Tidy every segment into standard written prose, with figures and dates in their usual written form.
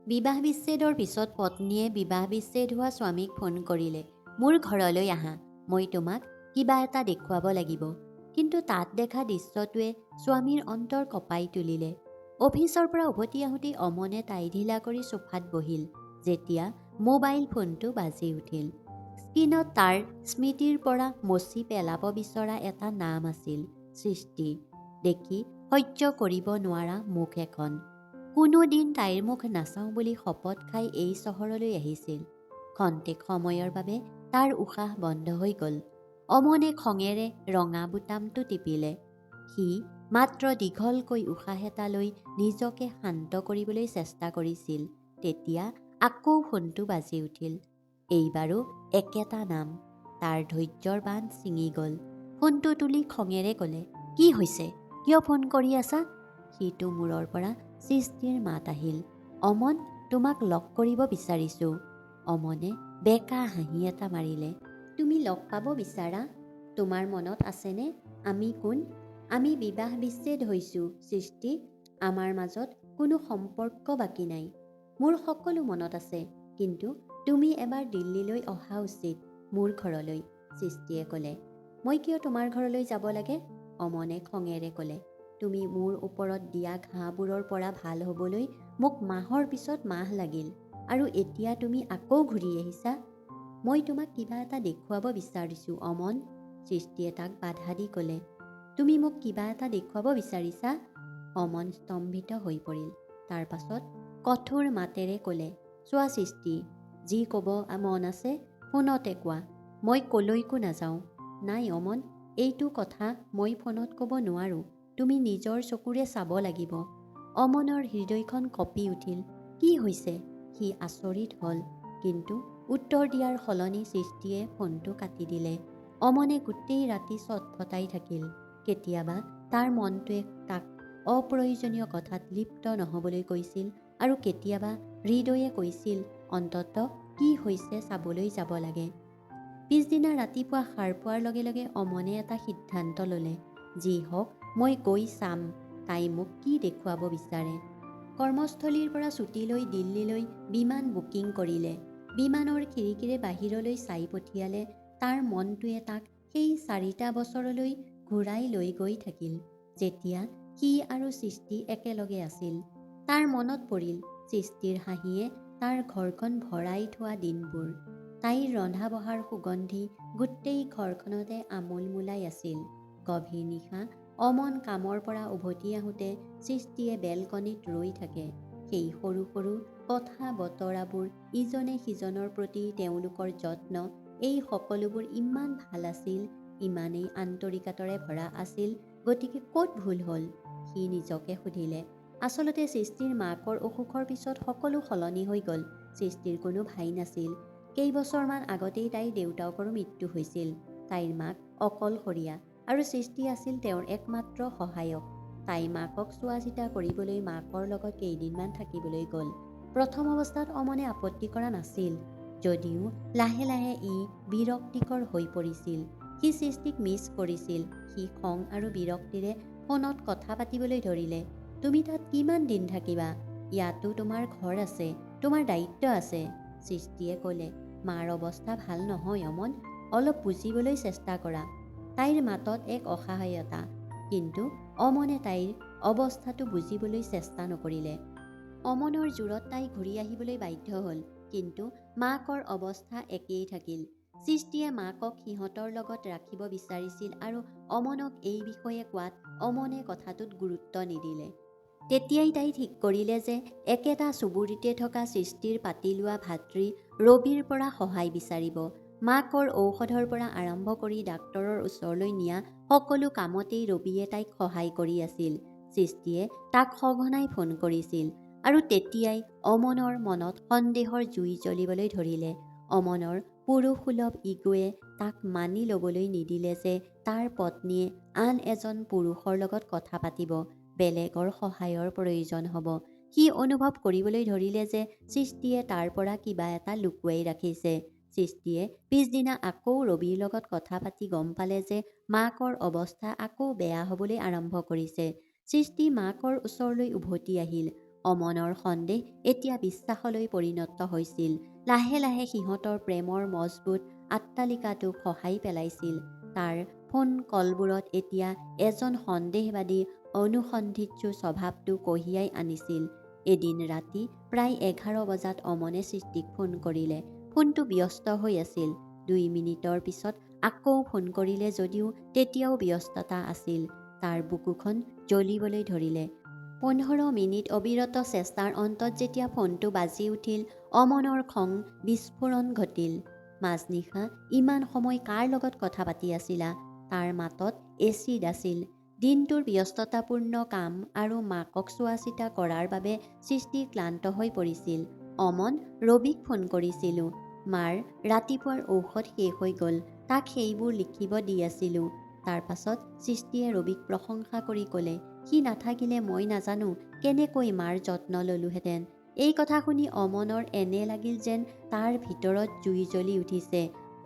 বিবাহ বিচ্ছেদৰ পিছত পত্নীয়ে বিবাহ বিচ্ছেদ হোৱা স্বামীক ফোন কৰিলে, মোৰ ঘৰলৈ আহা, মই তোমাক কিবা এটা দেখুৱাব লাগিব। কিন্তু তাত দেখা দৃশ্যটোৱে স্বামীৰ অন্তৰ কঁপাই তুলিলে। অফিচৰ পৰা উভতি আহোঁতেই অমনে তাই ঢিলা কৰি চোফাত বহিল, যেতিয়া মোবাইল ফোনটো বাজি উঠিল। স্ক্ৰীণত তাৰ স্মৃতিৰ পৰা মচি পেলাব বিচৰা এটা নাম আছিল, সৃষ্টি। দেখি সহ্য কৰিব নোৱাৰা মুখ এখন। কোনো দিন তাইৰ মুখ নাচাওঁ বুলি শপত খাই এই চহৰলৈ আহিছিল। ক্ষন্তেক সময়ৰ বাবে তাৰ উশাহ বন্ধ হৈ গ'ল। অমনে খঙেৰে ৰঙা বুটামটো টিপিলে। সি মাত্ৰ দীঘলকৈ উশাহ এটা লৈ নিজকে শান্ত কৰিবলৈ চেষ্টা কৰিছিল। তেতিয়া আকৌ ফোনটো বাজি উঠিল। এইবাৰো একেটা নাম। তাৰ ধৈৰ্যৰ বান্ধ ছিঙি গ'ল। ফোনটো তুলি খঙেৰে ক'লে, কি হৈছে? কিয় ফোন কৰি আছা? সিটো মূৰৰ পৰা সৃষ্টিৰ মাত আহিল, অমন, তোমাক লগ কৰিব বিচাৰিছোঁ। অমনে বেকা হাঁহি এটা মাৰিলে। তুমি লগ পাব বিচাৰা? তোমাৰ মনত আছেনে আমি কোন? আমি বিবাহ বিচ্ছেদ হৈছোঁ সৃষ্টি। আমাৰ মাজত কোনো সম্পৰ্ক বাকী নাই। মোৰ সকলো মনত আছে, কিন্তু তুমি এবাৰ দিল্লীলৈ অহা উচিত, মোৰ ঘৰলৈ, সৃষ্টিয়ে ক'লে। মই কিয় তোমাৰ ঘৰলৈ যাব লাগে? অমনে খঙেৰে ক'লে। তুমি মোৰ ওপৰত দিয়া ঘাঁবোৰৰ পৰা ভাল হ'বলৈ মোক মাহৰ পিছত মাহ লাগিল, আৰু এতিয়া তুমি আকৌ ঘূৰি আহিছা। মই তোমাক কিবা এটা দেখুৱাব বিচাৰিছোঁ অমন, সৃষ্টিয়ে তাক বাধা দি ক'লে। তুমি মোক কিবা এটা দেখুৱাব বিচাৰিছা? অমন স্তম্ভিত হৈ পৰিল। তাৰ পাছত কঠোৰ মাতেৰে ক'লে, চোৱা সৃষ্টি, যি ক'ব মন আছে ফোনতে কোৱা, মই কলৈকো নাযাওঁ। নাই অমন, এইটো কথা মই ফোনত ক'ব নোৱাৰোঁ, তুমি নিজৰ চকুৰে চাব লাগিব। অমনৰ হৃদয়খন কঁপি উঠিল। কি হৈছে? সি আচৰিত হ'ল, কিন্তু উত্তৰ দিয়াৰ সলনি সৃষ্টিয়ে ফোনটো কাটি দিলে। অমনে গোটেই ৰাতি চটফটাই থাকিল। কেতিয়াবা তাৰ মনটোৱে তাক অপ্ৰয়োজনীয় কথাত লিপ্ত নহ'বলৈ কৈছিল, আৰু কেতিয়াবা হৃদয়ে কৈছিল, অন্ততঃ কি হৈছে চাবলৈ যাব লাগে। পিছদিনা ৰাতিপুৱা সাৰ পোৱাৰ লগে লগে অমনে এটা সিদ্ধান্ত ল'লে, যি হওক মই গৈ চাম তাই মোক কি দেখুৱাব বিচাৰে। কৰ্মস্থলীৰ পৰা ছুটী লৈ দিল্লীলৈ বিমান বুকিং কৰিলে। বিমানৰ খিৰিকীৰে বাহিৰলৈ চাই পঠিয়ালে। তাৰ মনটোৱে তাক সেই 4টা বছৰলৈ ঘূৰাই লৈ গৈ থাকিল, যেতিয়া সি আৰু সৃষ্টি একেলগে আছিল। তাৰ মনত পৰিল সৃষ্টিৰ হাঁহিয়ে তাৰ ঘৰখন ভৰাই থোৱা দিনবোৰ। তাইৰ ৰন্ধা বঢ়াৰ সুগন্ধি গোটেই ঘৰখনতে আমোলমোলাই আছিল। গভীৰ নিশা অমন কামৰ পৰা উভতি আহোঁতে সৃষ্টিয়ে বেলকনিত ৰৈ থাকে। সেই সৰু সৰু কথা বতৰাবোৰ, ইজনে সিজনৰ প্ৰতি তেওঁলোকৰ যত্ন, এই সকলোবোৰ ইমান ভাল আছিল, ইমানেই আন্তৰিকতাৰে ভৰা আছিল। গতিকে ক'ত ভুল হ'ল? সি নিজকে সুধিলে। আচলতে সৃষ্টিৰ মাকৰ অসুখৰ পিছত সকলো সলনি হৈ গ'ল। সৃষ্টিৰ কোনো ভাই নাছিল। কেইবছৰমান আগতেই তাইৰ দেউতাকৰো মৃত্যু হৈছিল। তাইৰ মাক অকলশৰীয়া, আৰু সৃষ্টি আছিল তেওঁৰ একমাত্ৰ সহায়ক। তাই মাকক চোৱা চিতা কৰিবলৈ মাকৰ লগত কেইদিনমান থাকিবলৈ গ'ল। প্ৰথম অৱস্থাত অমনে আপত্তি কৰা নাছিল, যদিও লাহে লাহে ই বিৰক্তিকৰ হৈ পৰিছিল। সি সৃষ্টিক মিছ কৰিছিল। সি খং আৰু বিৰক্তিৰে ফোনত কথা পাতিবলৈ ধৰিলে। তুমি তাত কিমান দিন থাকিবা? ইয়াতো তোমাৰ ঘৰ আছে, তোমাৰ দায়িত্ব আছে, সৃষ্টিয়ে ক'লে। মাৰ অৱস্থা ভাল নহয় অমন, অলপ বুজিবলৈ চেষ্টা কৰা। তাইৰ মাতত এক অসহায়তা, কিন্তু অমনে তাইৰ অৱস্থাটো বুজিবলৈ চেষ্টা নকৰিলে। অমনৰ জোৰত তাই ঘূৰি আহিবলৈ বাধ্য হ'ল, কিন্তু মাকৰ অৱস্থা একেই থাকিল। সৃষ্টিয়ে মাকক সিহঁতৰ লগত ৰাখিব বিচাৰিছিল, আৰু অমনক এই বিষয়ে কোৱাত অমনে কথাটোত গুৰুত্ব নিদিলে। তেতিয়াই তাই ঠিক কৰিলে যে একেটা চুবুৰীতে থকা সৃষ্টিৰ পাতি লোৱা ভাতৃ ৰবিৰ পৰা সহায় বিচাৰিব। মাকৰ ঔষধৰ পৰা আৰম্ভ কৰি ডাক্তৰৰ ওচৰলৈ নিয়া সকলো কামতেই ৰবিয়ে তাইক সহায় কৰি আছিল। সৃষ্টিয়ে তাক সঘনাই ফোন কৰিছিল, আৰু তেতিয়াই অমনৰ মনত সন্দেহৰ জুই জ্বলিবলৈ ধৰিলে। অমনৰ পুৰুষসুলভ ইগোৱে তাক মানি ল'বলৈ নিদিলে যে তাৰ পত্নীয়ে আন এজন পুৰুষৰ লগত কথা পাতিব, বেলেগৰ সহায়ৰ প্ৰয়োজন হ'ব। সি অনুভৱ কৰিবলৈ ধৰিলে যে সৃষ্টিয়ে তাৰ পৰা কিবা এটা লুকুৱাই ৰাখিছে। সৃষ্টিয়ে পিছদিনা আকৌ ৰবিৰ লগত কথা পাতি গম পালে যে মাকৰ অৱস্থা আকৌ বেয়া হ'বলৈ আৰম্ভ কৰিছে। সৃষ্টি মাকৰ ওচৰলৈ উভতি আহিল। অমনৰ সন্দেহ এতিয়া বিশ্বাসলৈ পৰিণত হৈছিল। লাহে লাহে সিহঁতৰ প্ৰেমৰ মজবুত আট্টালিকাটোক খহাই পেলাইছিল। তাৰ ফোন কলবোৰত এতিয়া এজন সন্দেহবাদী অনুসন্ধিৎসু স্বভাৱটো কঢ়িয়াই আনিছিল। এদিন ৰাতি প্ৰায় 11 বজাত অমনে সৃষ্টিক ফোন কৰিলে। ফোনটো ব্যস্ত হৈ আছিল। 2 মিনিটৰ পিছত আকৌ ফোন কৰিলে যদিও তেতিয়াও ব্যস্ততা আছিল। তাৰ বুকুখন জ্বলিবলৈ ধৰিলে। 15 মিনিট অবিৰত চেষ্টাৰ অন্তত যেতিয়া ফোনটো বাজি উঠিল, অমনৰ খং বিস্ফোৰণ ঘটিল। মাজনিশা ইমান সময় কাৰ লগত কথা পাতি আছিলা? তাৰ মাতত এচিড আছিল। দিনটোৰ ব্যস্ততাপূৰ্ণ কাম আৰু মাকক চোৱাচিতা কৰাৰ বাবে সৃষ্টি ক্লান্ত হৈ পৰিছিল। অমন, ৰবিক ফোন কৰিছিলোঁ। মাৰ ৰাতিপুৱাৰ ঔষধ শেষ হৈ গ'ল। তাক সেইবোৰ লিখিব দি আছিলোঁ। তাৰ পাছত সৃষ্টিয়ে ৰবিক প্ৰশংসা কৰি ক'লে, সি নাথাকিলে মই নাজানো কেনেকৈ মাৰ যত্ন ল'লোহেঁতেন। এই কথা শুনি অমনৰ এনে লাগিল যেন তাৰ ভিতৰত জুই জ্বলি উঠিছে।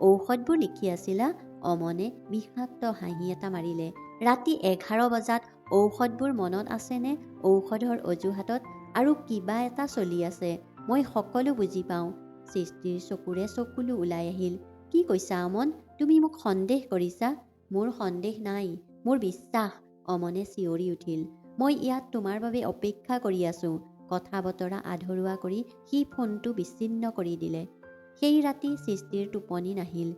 ঔষধবোৰ লিখি আছিলা? অমনে বিষাক্ত হাঁহি এটা মাৰিলে। ৰাতি 11 বজাত ঔষধবোৰ মনত আছেনে? ঔষধৰ অজুহাতত আৰু কিবা এটা চলি আছে। মই সকলো বুজি পাওঁ। সৃষ্টিৰ চকুৰে চকুলো ওলাই আহিল। কি কৈছা অমন? তুমি মোক সন্দেহ কৰিছা? মোৰ সন্দেহ নাই, মোৰ বিশ্বাস। অমনে চিঞৰি উঠিল। মই ইয়াত তোমাৰ বাবে অপেক্ষা কৰি আছোঁ। কথা বতৰা আধৰুৱা কৰি সি ফোনটো বিচ্ছিন্ন কৰি দিলে। সেই ৰাতি সৃষ্টিৰ টোপনি নাহিল।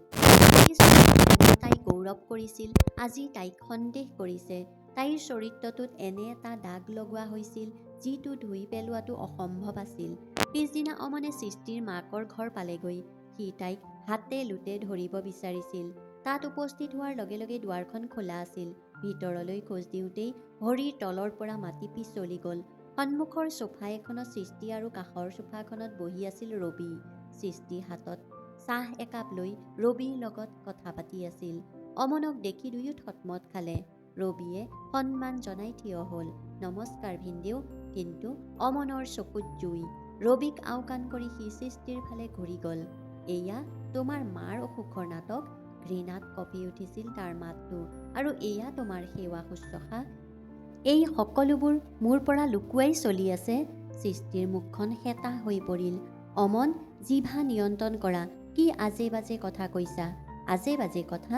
তাই গৌৰৱ কৰিছিল, আজি তাইক সন্দেহ কৰিছে। তাইৰ চৰিত্ৰটোত এনে এটা দাগ লগোৱা হৈছিল যিটো ধুই পেলোৱাটো অসম্ভৱ আছিল। পিছদিনা অমনে সৃষ্টিৰ মাকৰ ঘৰ পালেগৈ। সি তাইক হাতে লোটে ধৰিব বিচাৰিছিল। তাত উপস্থিত হোৱাৰ লগে লগে দুৱাৰখন খোলা আছিল। ভিতৰলৈ খোজ দিওঁতেই ভৰিৰ তলৰ পৰা মাটি পিছলি গ'ল। সন্মুখৰ সোফা এখনত সৃষ্টি আৰু কাষৰ সোফাখনত বহি আছিল ৰবি। সৃষ্টি হাতত চাহ একাপ লৈ ৰবিৰ লগত কথা পাতি আছিল। অমনক দেখি দুয়ো থতমত খালে। ৰবিয়ে সন্মান জনাই থিয় হ'ল। নমস্কাৰ ভিনদেউ। কিন্তু অমনৰ চকুত জুই। ৰবিক আওকাণ কৰি সি সৃষ্টিৰ ফালে ঘূৰি গ'ল। এয়া তোমাৰ মাৰ অসুখৰ নাটক? ঘৃণাত কঁপি উঠিছিল তাৰ মাতটো। আৰু এয়া তোমাৰ সেৱা শুশ্ৰূষা? এই সকলোবোৰ মোৰ পৰা লুকুৱাই চলি আছে? সৃষ্টিৰ মুখখন সেতা হৈ পৰিল। অমন, জিভা নিয়ন্ত্ৰণ কৰা। কি আজে বাজে কথা কৈছা? আজে বাজে কথা?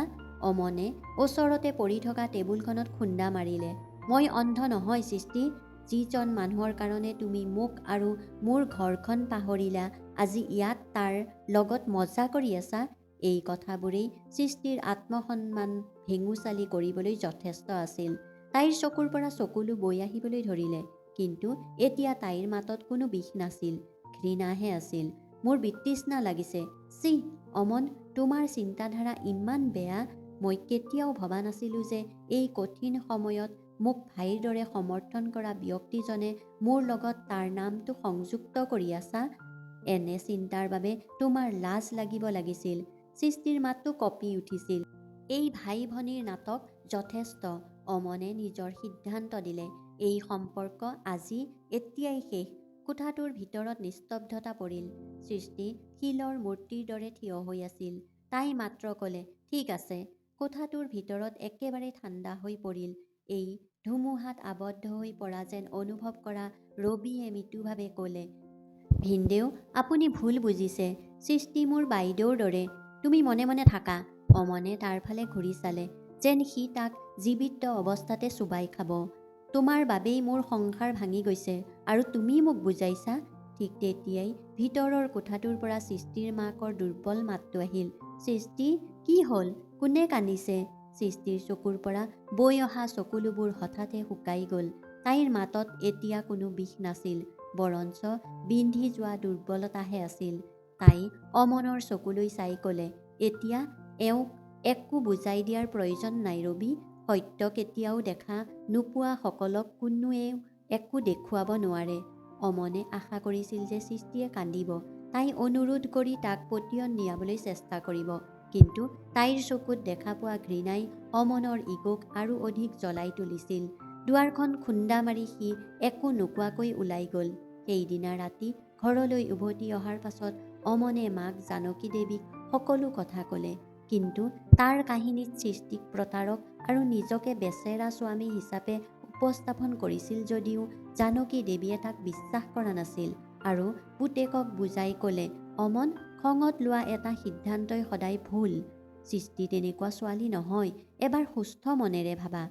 অমনে ওচৰতে পৰি থকা টেবুলখনত খুন্দা মাৰিলে। মই অন্ধ নহয় সৃষ্টি। যিজন মানুহৰ কাৰণে তুমি মোক আৰু মোৰ ঘৰখন পাহৰিলা, আজি ইয়াত তাৰ লগত মজা কৰি আছা। এই কথাবোৰেই সৃষ্টিৰ আত্মসন্মান ভেঙুচালি কৰিবলৈ যথেষ্ট আছিল। তাইৰ চকুৰ পৰা চকুলো বৈ আহিবলৈ ধৰিলে। কিন্তু এতিয়া তাইৰ মাতত কোনো বিষ নাছিল, ঘৃণাহে আছিল। মোৰ বিতৃষ্ণা লাগিছে। চি অমন, তোমাৰ চিন্তাধাৰা ইমান বেয়া। মই কেতিয়াও ভবা নাছিলোঁ যে এই কঠিন সময়ত মোক ভাইৰ দৰে সমৰ্থন কৰা ব্যক্তিজনে মোৰ লগত তাৰ নামটো সংযুক্ত কৰি আছা। এনে চিন্তাৰ বাবে তোমাৰ লাজ লাগিব লাগিছিল। সৃষ্টিৰ মাতটো কঁপি উঠিছিল। এই ভাই ভনীৰ নাটক যথেষ্ট। অমনে নিজৰ সিদ্ধান্ত দিলে। এই সম্পৰ্ক আজি এতিয়াই শেষ। কোঠাটোৰ ভিতৰত নিস্তব্ধতা পৰিল। সৃষ্টি শিলৰ মূৰ্তিৰ দৰে থিয় হৈ আছিল। তাই মাত্ৰ ক'লে, ঠিক আছে। কোঠাটোৰ ভিতৰত একেবাৰে ঠাণ্ডা হৈ পৰিল। এই ধুমুহাত আবদ্ধ হৈ পৰা যেন অনুভৱ কৰা ৰবিয়ে মৃদুভাৱে ক'লে, ভিনদেউ আপুনি ভুল বুজিছে। সৃষ্টি মোৰ বাইদেউৰ দৰে। তুমি মনে মনে থাকা। অমনে তাৰ ফালে ঘূৰি চালে, যেন সি তাক জীৱিত অৱস্থাতে চোবাই খাব। তোমাৰ বাবেই মোৰ সংসাৰ ভাঙি গৈছে আৰু তুমি মোক বুজাইছা। ঠিক তেতিয়াই ভিতৰৰ কোঠাটোৰ পৰা সৃষ্টিৰ মাকৰ দুৰ্বল মাতটো আহিল। সৃষ্টি, কি হ'ল? কোনে কান্দিছে? সৃষ্টিৰ চকুৰ পৰা বৈ অহা চকুলোবোৰ হঠাতে শুকাই গ'ল। তাইৰ মাতত এতিয়া কোনো বিষ নাছিল, বৰঞ্চ বিন্ধি যোৱা দুৰ্বলতাহে আছিল। তাই অমনৰ চকুলৈ চাই ক'লে, এতিয়া এওঁক একো বুজাই দিয়াৰ প্ৰয়োজন নাই ৰবি। সত্য কেতিয়াও দেখা নোপোৱা সকলক কোনোৱে একো দেখুৱাব নোৱাৰে। অমনে আশা কৰিছিল যে সৃষ্টিয়ে কান্দিব। তাই অনুৰোধ কৰি তাক পতিয়ন নিয়াবলৈ চেষ্টা কৰিব। কিন্তু তাইৰ চকুত দেখা পোৱা ঘৃণাই অমনৰ ইগোক আৰু অধিক জ্বলাই তুলিছিল। দুৱাৰখন খুন্দা মাৰি সি একো নোকোৱাকৈ ওলাই গ'ল। সেইদিনা ৰাতি ঘৰলৈ উভতি অহাৰ পাছত অমনে মাক জানকী দেৱীক সকলো কথা ক'লে। কিন্তু তাৰ কাহিনীত সৃষ্টিক প্ৰতাৰক আৰু নিজকে বেচেৰা স্বামী হিচাপে উপস্থাপন কৰিছিল যদিও জানকী দেৱীয়ে তাক বিশ্বাস কৰা নাছিল আৰু পুতেকক বুজাই ক'লে, অমন, খঙত লোৱা এটা সিদ্ধান্তই সদায় ভুল। সৃষ্টি তেনেকুৱা ছোৱালী নহয়, এবাৰ সুস্থ মনেৰে ভাবা।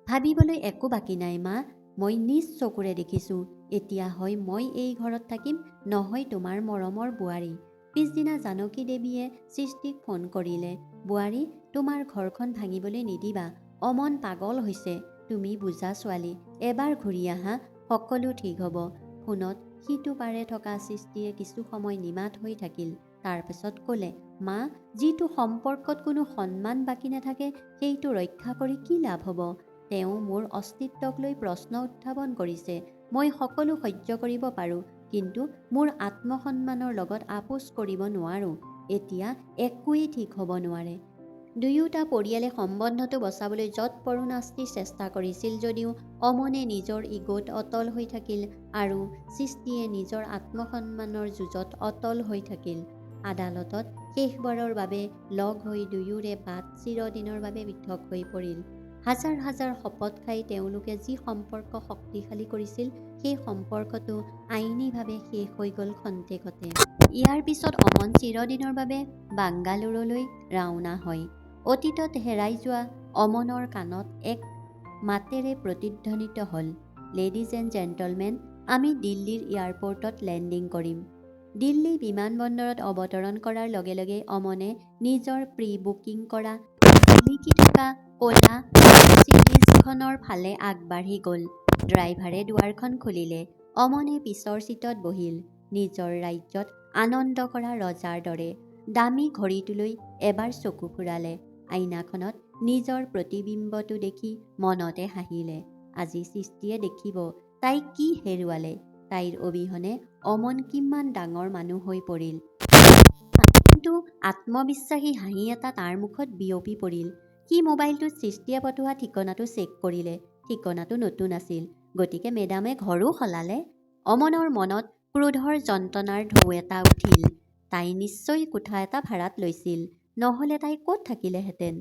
ভাবিবলৈ একো বাকী নাই মা, মই নিজ চকুৰে দেখিছোঁ। এতিয়া হয় মই এই ঘৰত থাকিম, নহয় তোমাৰ মৰমৰ বোৱাৰী। পিছদিনা জানকী দেৱীয়ে সৃষ্টিক ফোন কৰিলে, বোৱাৰী, তোমাৰ ঘৰখন ভাঙিবলৈ নিদিবা, অমন পাগল হৈছে, তুমি বুজা ছোৱালী, এবাৰ ঘূৰি আহা, সকলো ঠিক হ'ব। ফোনত সিটো পাৰে থকা সৃষ্টিয়ে কিছু সময় নিমাত হৈ থাকিল। তাৰপিছত ক'লে, মা, যিটো সম্পৰ্কত কোনো সন্মান বাকী নাথাকে সেইটো ৰক্ষা কৰি কি লাভ হ'ব? তেওঁ মোৰ অস্তিত্বক লৈ প্ৰশ্ন উত্থাপন কৰিছে। মই সকলো সহ্য কৰিব পাৰোঁ, কিন্তু মোৰ আত্মসন্মানৰ লগত আপোচ কৰিব নোৱাৰোঁ। এতিয়া একোৱেই ঠিক হ'ব নোৱাৰে। দুয়োটা পৰিয়ালে সম্বন্ধটো বচাবলৈ যৎপৰোনাস্তি চেষ্টা কৰিছিল যদিও অমনে নিজৰ ইগোত অটল হৈ থাকিল আৰু সৃষ্টিয়ে নিজৰ আত্মসন্মানৰ যুঁজত অটল হৈ থাকিল। আদালতত শেষবাৰৰ বাবে লগ হৈ দুয়োৰে বাট চিৰদিনৰ বাবে পৃথক হৈ পৰিল। হাজাৰ হাজাৰ শপত খাই তেওঁলোকে যি সম্পৰ্ক শক্তিশালী কৰিছিল, সেই সম্পৰ্কটো আইনীভাৱে শেষ হৈ গ'ল খন্তেকতে। ইয়াৰ পিছত অমন চিৰদিনৰ বাবে বাংগালুৰুলৈ ৰাওনা হয়। অতীতত হেৰাই যোৱা অমনৰ কাণত এক মাতেৰে প্ৰতিধ্বনিত হ'ল, লেডিজ এণ্ড জেণ্টলমেন, আমি দিল্লীৰ এয়াৰপৰ্টত লেণ্ডিং কৰিম। দিল্লী বিমানবন্দৰত অৱতৰণ কৰাৰ লগে লগে অমনে নিজৰ প্ৰি বুকিং কৰা জিলিকি থকা ক'লা মাৰ্চিডিজখনৰ ফালে আগবাঢ়ি গ'ল। ড্ৰাইভাৰে দুৱাৰখন খুলিলে। অমনে পিছৰ চিটত বহিল, নিজৰ ৰাজ্যত আনন্দ কৰা ৰজাৰ দৰে। দামী ঘড়ীটোলৈ এবাৰ চকু ফুৰালে। আইনাখনত নিজৰ প্ৰতিবিম্বটো দেখি মনতে হাঁহিলে। আজি সৃষ্টিয়ে দেখিব তাই কি হেৰুৱালে, তাইৰ অবিহনে অমন কিমান ডাঙৰ মানুহ হৈ পৰিল। কিন্তু আত্মবিশ্বাসী হাঁহি এটা তাৰ মুখত বিয়পি পৰিল। সি মোবাইলটোত সৃষ্টিয়ে পঠোৱা ঠিকনাটো চেক কৰিলে। ঠিকনাটো নতুন আছিল, গতিকে মেডামে ঘৰো সলালে। অমনৰ মনত ক্ৰোধৰ যন্ত্ৰণাৰ ঢৌ এটা উঠিল। তাই নিশ্চয় কোঠা এটা ভাড়াত লৈছিল, নহ'লে তাই ক'ত থাকিলেহেঁতেন?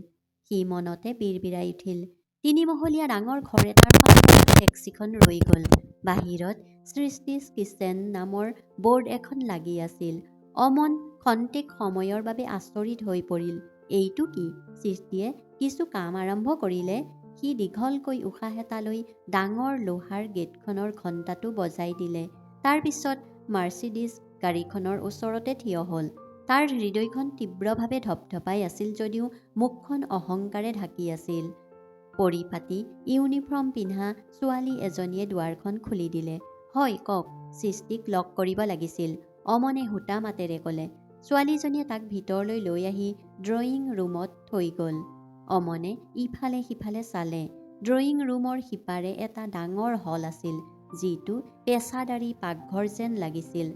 সি মনতে বিৰবিৰাই উঠিল। তিনিমহলীয়া ডাঙৰ ঘৰ এটাৰ সন্মুখত টেক্সিখন ৰৈ গ'ল। বাহিৰত সৃষ্টিজ কিচেন নামৰ বৰ্ড এখন লাগি আছিল। অমন খন্তেক সময়ৰ বাবে আচৰিত হৈ পৰিল। এইটো কি? সৃষ্টিয়ে কিছু কাম আৰম্ভ কৰিলে। সি দীঘলকৈ উশাহ এটা লৈ ডাঙৰ লোহাৰ গেটখনৰ ঘণ্টাটো বজাই দিলে। তাৰ পিছত মাৰ্চিডিজ গাড়ীখনৰ ওচৰতে থিয় হ'ল। তাৰ হৃদয়খন তীব্ৰভাৱে ধপধপাই আছিল যদিও মুখখন অহংকাৰে ঢাকি আছিল। পৰিপাটি ইউনিফৰ্ম পিন্ধা ছোৱালী এজনীয়ে দুৱাৰখন খুলি দিলে। হয়, কওক, সৃষ্টিক লগ কৰিব লাগিছিল, অমনে হোটা মাতেৰে ক'লে। ছোৱালীজনীয়ে তাক ভিতৰলৈ লৈ আহি ড্ৰয়িং ৰুমত থৈ গ'ল। অমনে ইফালে সিফালে চালে। ড্ৰয়িং ৰুমৰ সিপাৰে এটা ডাঙৰ হল আছিল, যিটো পেছাদাৰী পাকঘৰ যেন লাগিছিল।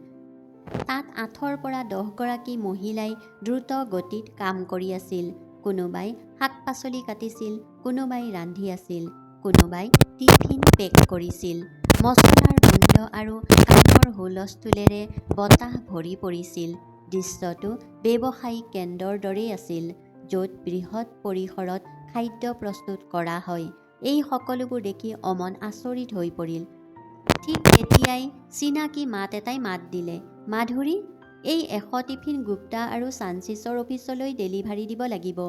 তাত 8ৰ পৰা 10 গৰাকী মহিলাই দ্ৰুত গতিত কাম কৰি আছিল। কোনোবাই শাক-পাচলি কাটিছিল, কোনোবাই ৰান্ধি আছিল, কোনোবাই টিফিন পেক কৰিছিল। মছলাৰ গোন্ধ আৰু কামৰ হুলস্থুলেৰে বতাহ ভৰি পৰিছিল। দৃশ্যটো ব্যৱসায়িক কেন্দ্ৰৰ দৰেই আছিল, য'ত বৃহৎ পৰিসৰত খাদ্য প্ৰস্তুত কৰা হয়। এই সকলোবোৰ দেখি অমন আচৰিত হৈ পৰিল। ঠিক তেতিয়াই চিনাকি মাত এটাই মাত দিলে, মাধুৰী, এই 100 টিফিন গুপ্তা আৰু চাঞ্চিছৰ অফিচলৈ ডেলিভাৰী দিব লাগিব,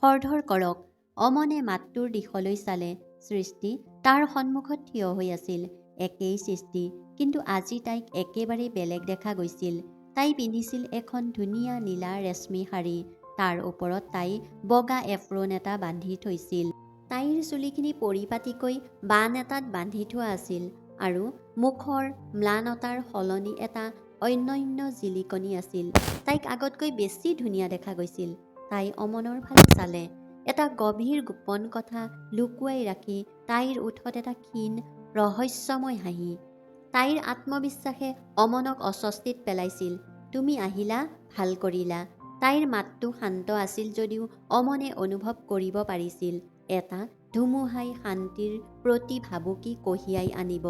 খৰধৰ কৰক। অমনে মাতটোৰ দিশলৈ চালে। সৃষ্টি তাৰ সন্মুখত থিয় হৈ আছিল। একেই সৃষ্টি, কিন্তু আজি তাইক একেবাৰে বেলেগ দেখা গৈছিল। তাই পিন্ধিছিল এখন ধুনীয়া নীলা ৰেচমী শাৰী। তাৰ ওপৰত তাই বগা এপ্ৰন এটা বান্ধি থৈছিল। তাইৰ চুলিখিনি পৰিপাটিকৈ বান এটাত বান্ধি থোৱা আছিল আৰু মুখৰ ম্লানতাৰ সলনি এটা অনন্য জিলিকনি আছিল। তাইক আগতকৈ বেছি ধুনীয়া দেখা গৈছিল। তাই অমনৰ ফালে চালে। এটা গভীৰ গোপন কথা লুকুৱাই ৰাখি তাইৰ ওঠত এটা ক্ষীণ ৰহস্যময় হাঁহি। তাইৰ আত্মবিশ্বাসে অমনক অস্বস্তিত পেলাইছিল। তুমি আহিলা, ভাল কৰিলা। তাইৰ মাতটো শান্ত আছিল যদিও অমনে অনুভৱ কৰিব পাৰিছিল, এটা ধুমুহাই শান্তিৰ প্ৰতি ভাবুকি কঢ়িয়াই আনিব।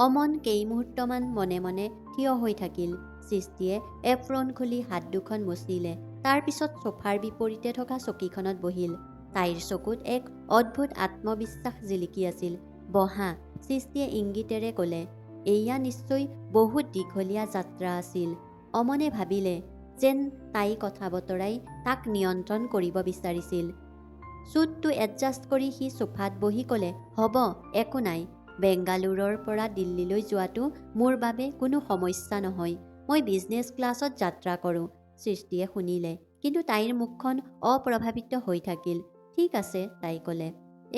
অমন কেইমুহূৰ্তমান মনে মনে থিয় হৈ থাকিল। সৃষ্টিয়ে এপ্ৰন খুলি হাত দুখন মুচিলে। তাৰ পিছত সোফাৰ বিপৰীতে থকা চকীখনত বহিল। তাইৰ চকুত এক অদ্ভুত আত্মবিশ্বাস জিলিকি আছিল। বহা, সৃষ্টিয়ে ইংগিতেৰে ক'লে। এয়া নিশ্চয় বহুত দীঘলীয়া যাত্ৰা আছিল। অমনে ভাবিলে যেন তাই কথা বতৰাই তাক নিয়ন্ত্ৰণ কৰিব বিচাৰিছিল। চুটটো এডজাষ্ট কৰি সি সোফাত বহি ক'লে, হ'ব, একো নাই। বেংগালুৰুৰ পৰা দিল্লীলৈ যোৱাটো মোৰ বাবে কোনো সমস্যা নহয়। মই বিজনেছ ক্লাছত যাত্ৰা কৰোঁ। সৃষ্টিয়ে শুনিলে, কিন্তু তাইৰ মুখখন অপ্ৰভাৱিত হৈ থাকিল। ঠিক আছে, তাই ক'লে।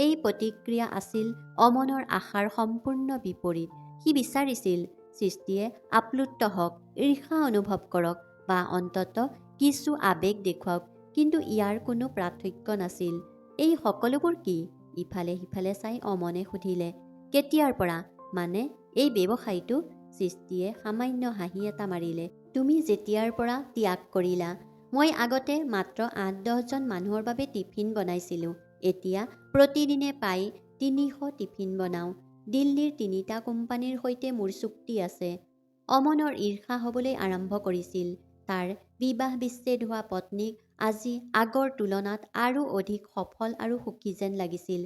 এই প্ৰতিক্ৰিয়া আছিল অমনৰ আশাৰ সম্পূৰ্ণ বিপৰীত। সি বিচাৰিছিল সৃষ্টিয়ে আপ্লুত হওক, ঈৰ্ষা অনুভৱ কৰক বা অন্ততঃ কিছু আৱেগ দেখুৱাওক, কিন্তু ইয়াৰ কোনো পাৰ্থক্য নাছিল। এই সকলোবোৰ কি? ইফালে সিফালে চাই অমনে সুধিলে। কেতিয়াৰ পৰা? মানে এই ব্যৱসায়টো? সৃষ্টিয়ে সামান্য হাঁহি এটা মাৰিলে। তুমি যেতিয়াৰ পৰা ত্যাগ কৰিলা। মই আগতে মাত্ৰ ৮-১০ জন মানুহৰ বাবে টিফিন বনাইছিলোঁ। এতিয়া প্ৰতিদিনে প্ৰায় ৩০০ টিফিন বনাওঁ। দিল্লীৰ ৩টা কোম্পানীৰ সৈতে মোৰ চুক্তি আছে। অমনৰ ঈৰ্ষা হ'বলৈ আৰম্ভ কৰিছিল। তাৰ বিবাহ বিচ্ছেদ হোৱা পত্নীক আজি আগৰ তুলনাত আৰু অধিক সফল আৰু সুখী যেন লাগিছিল।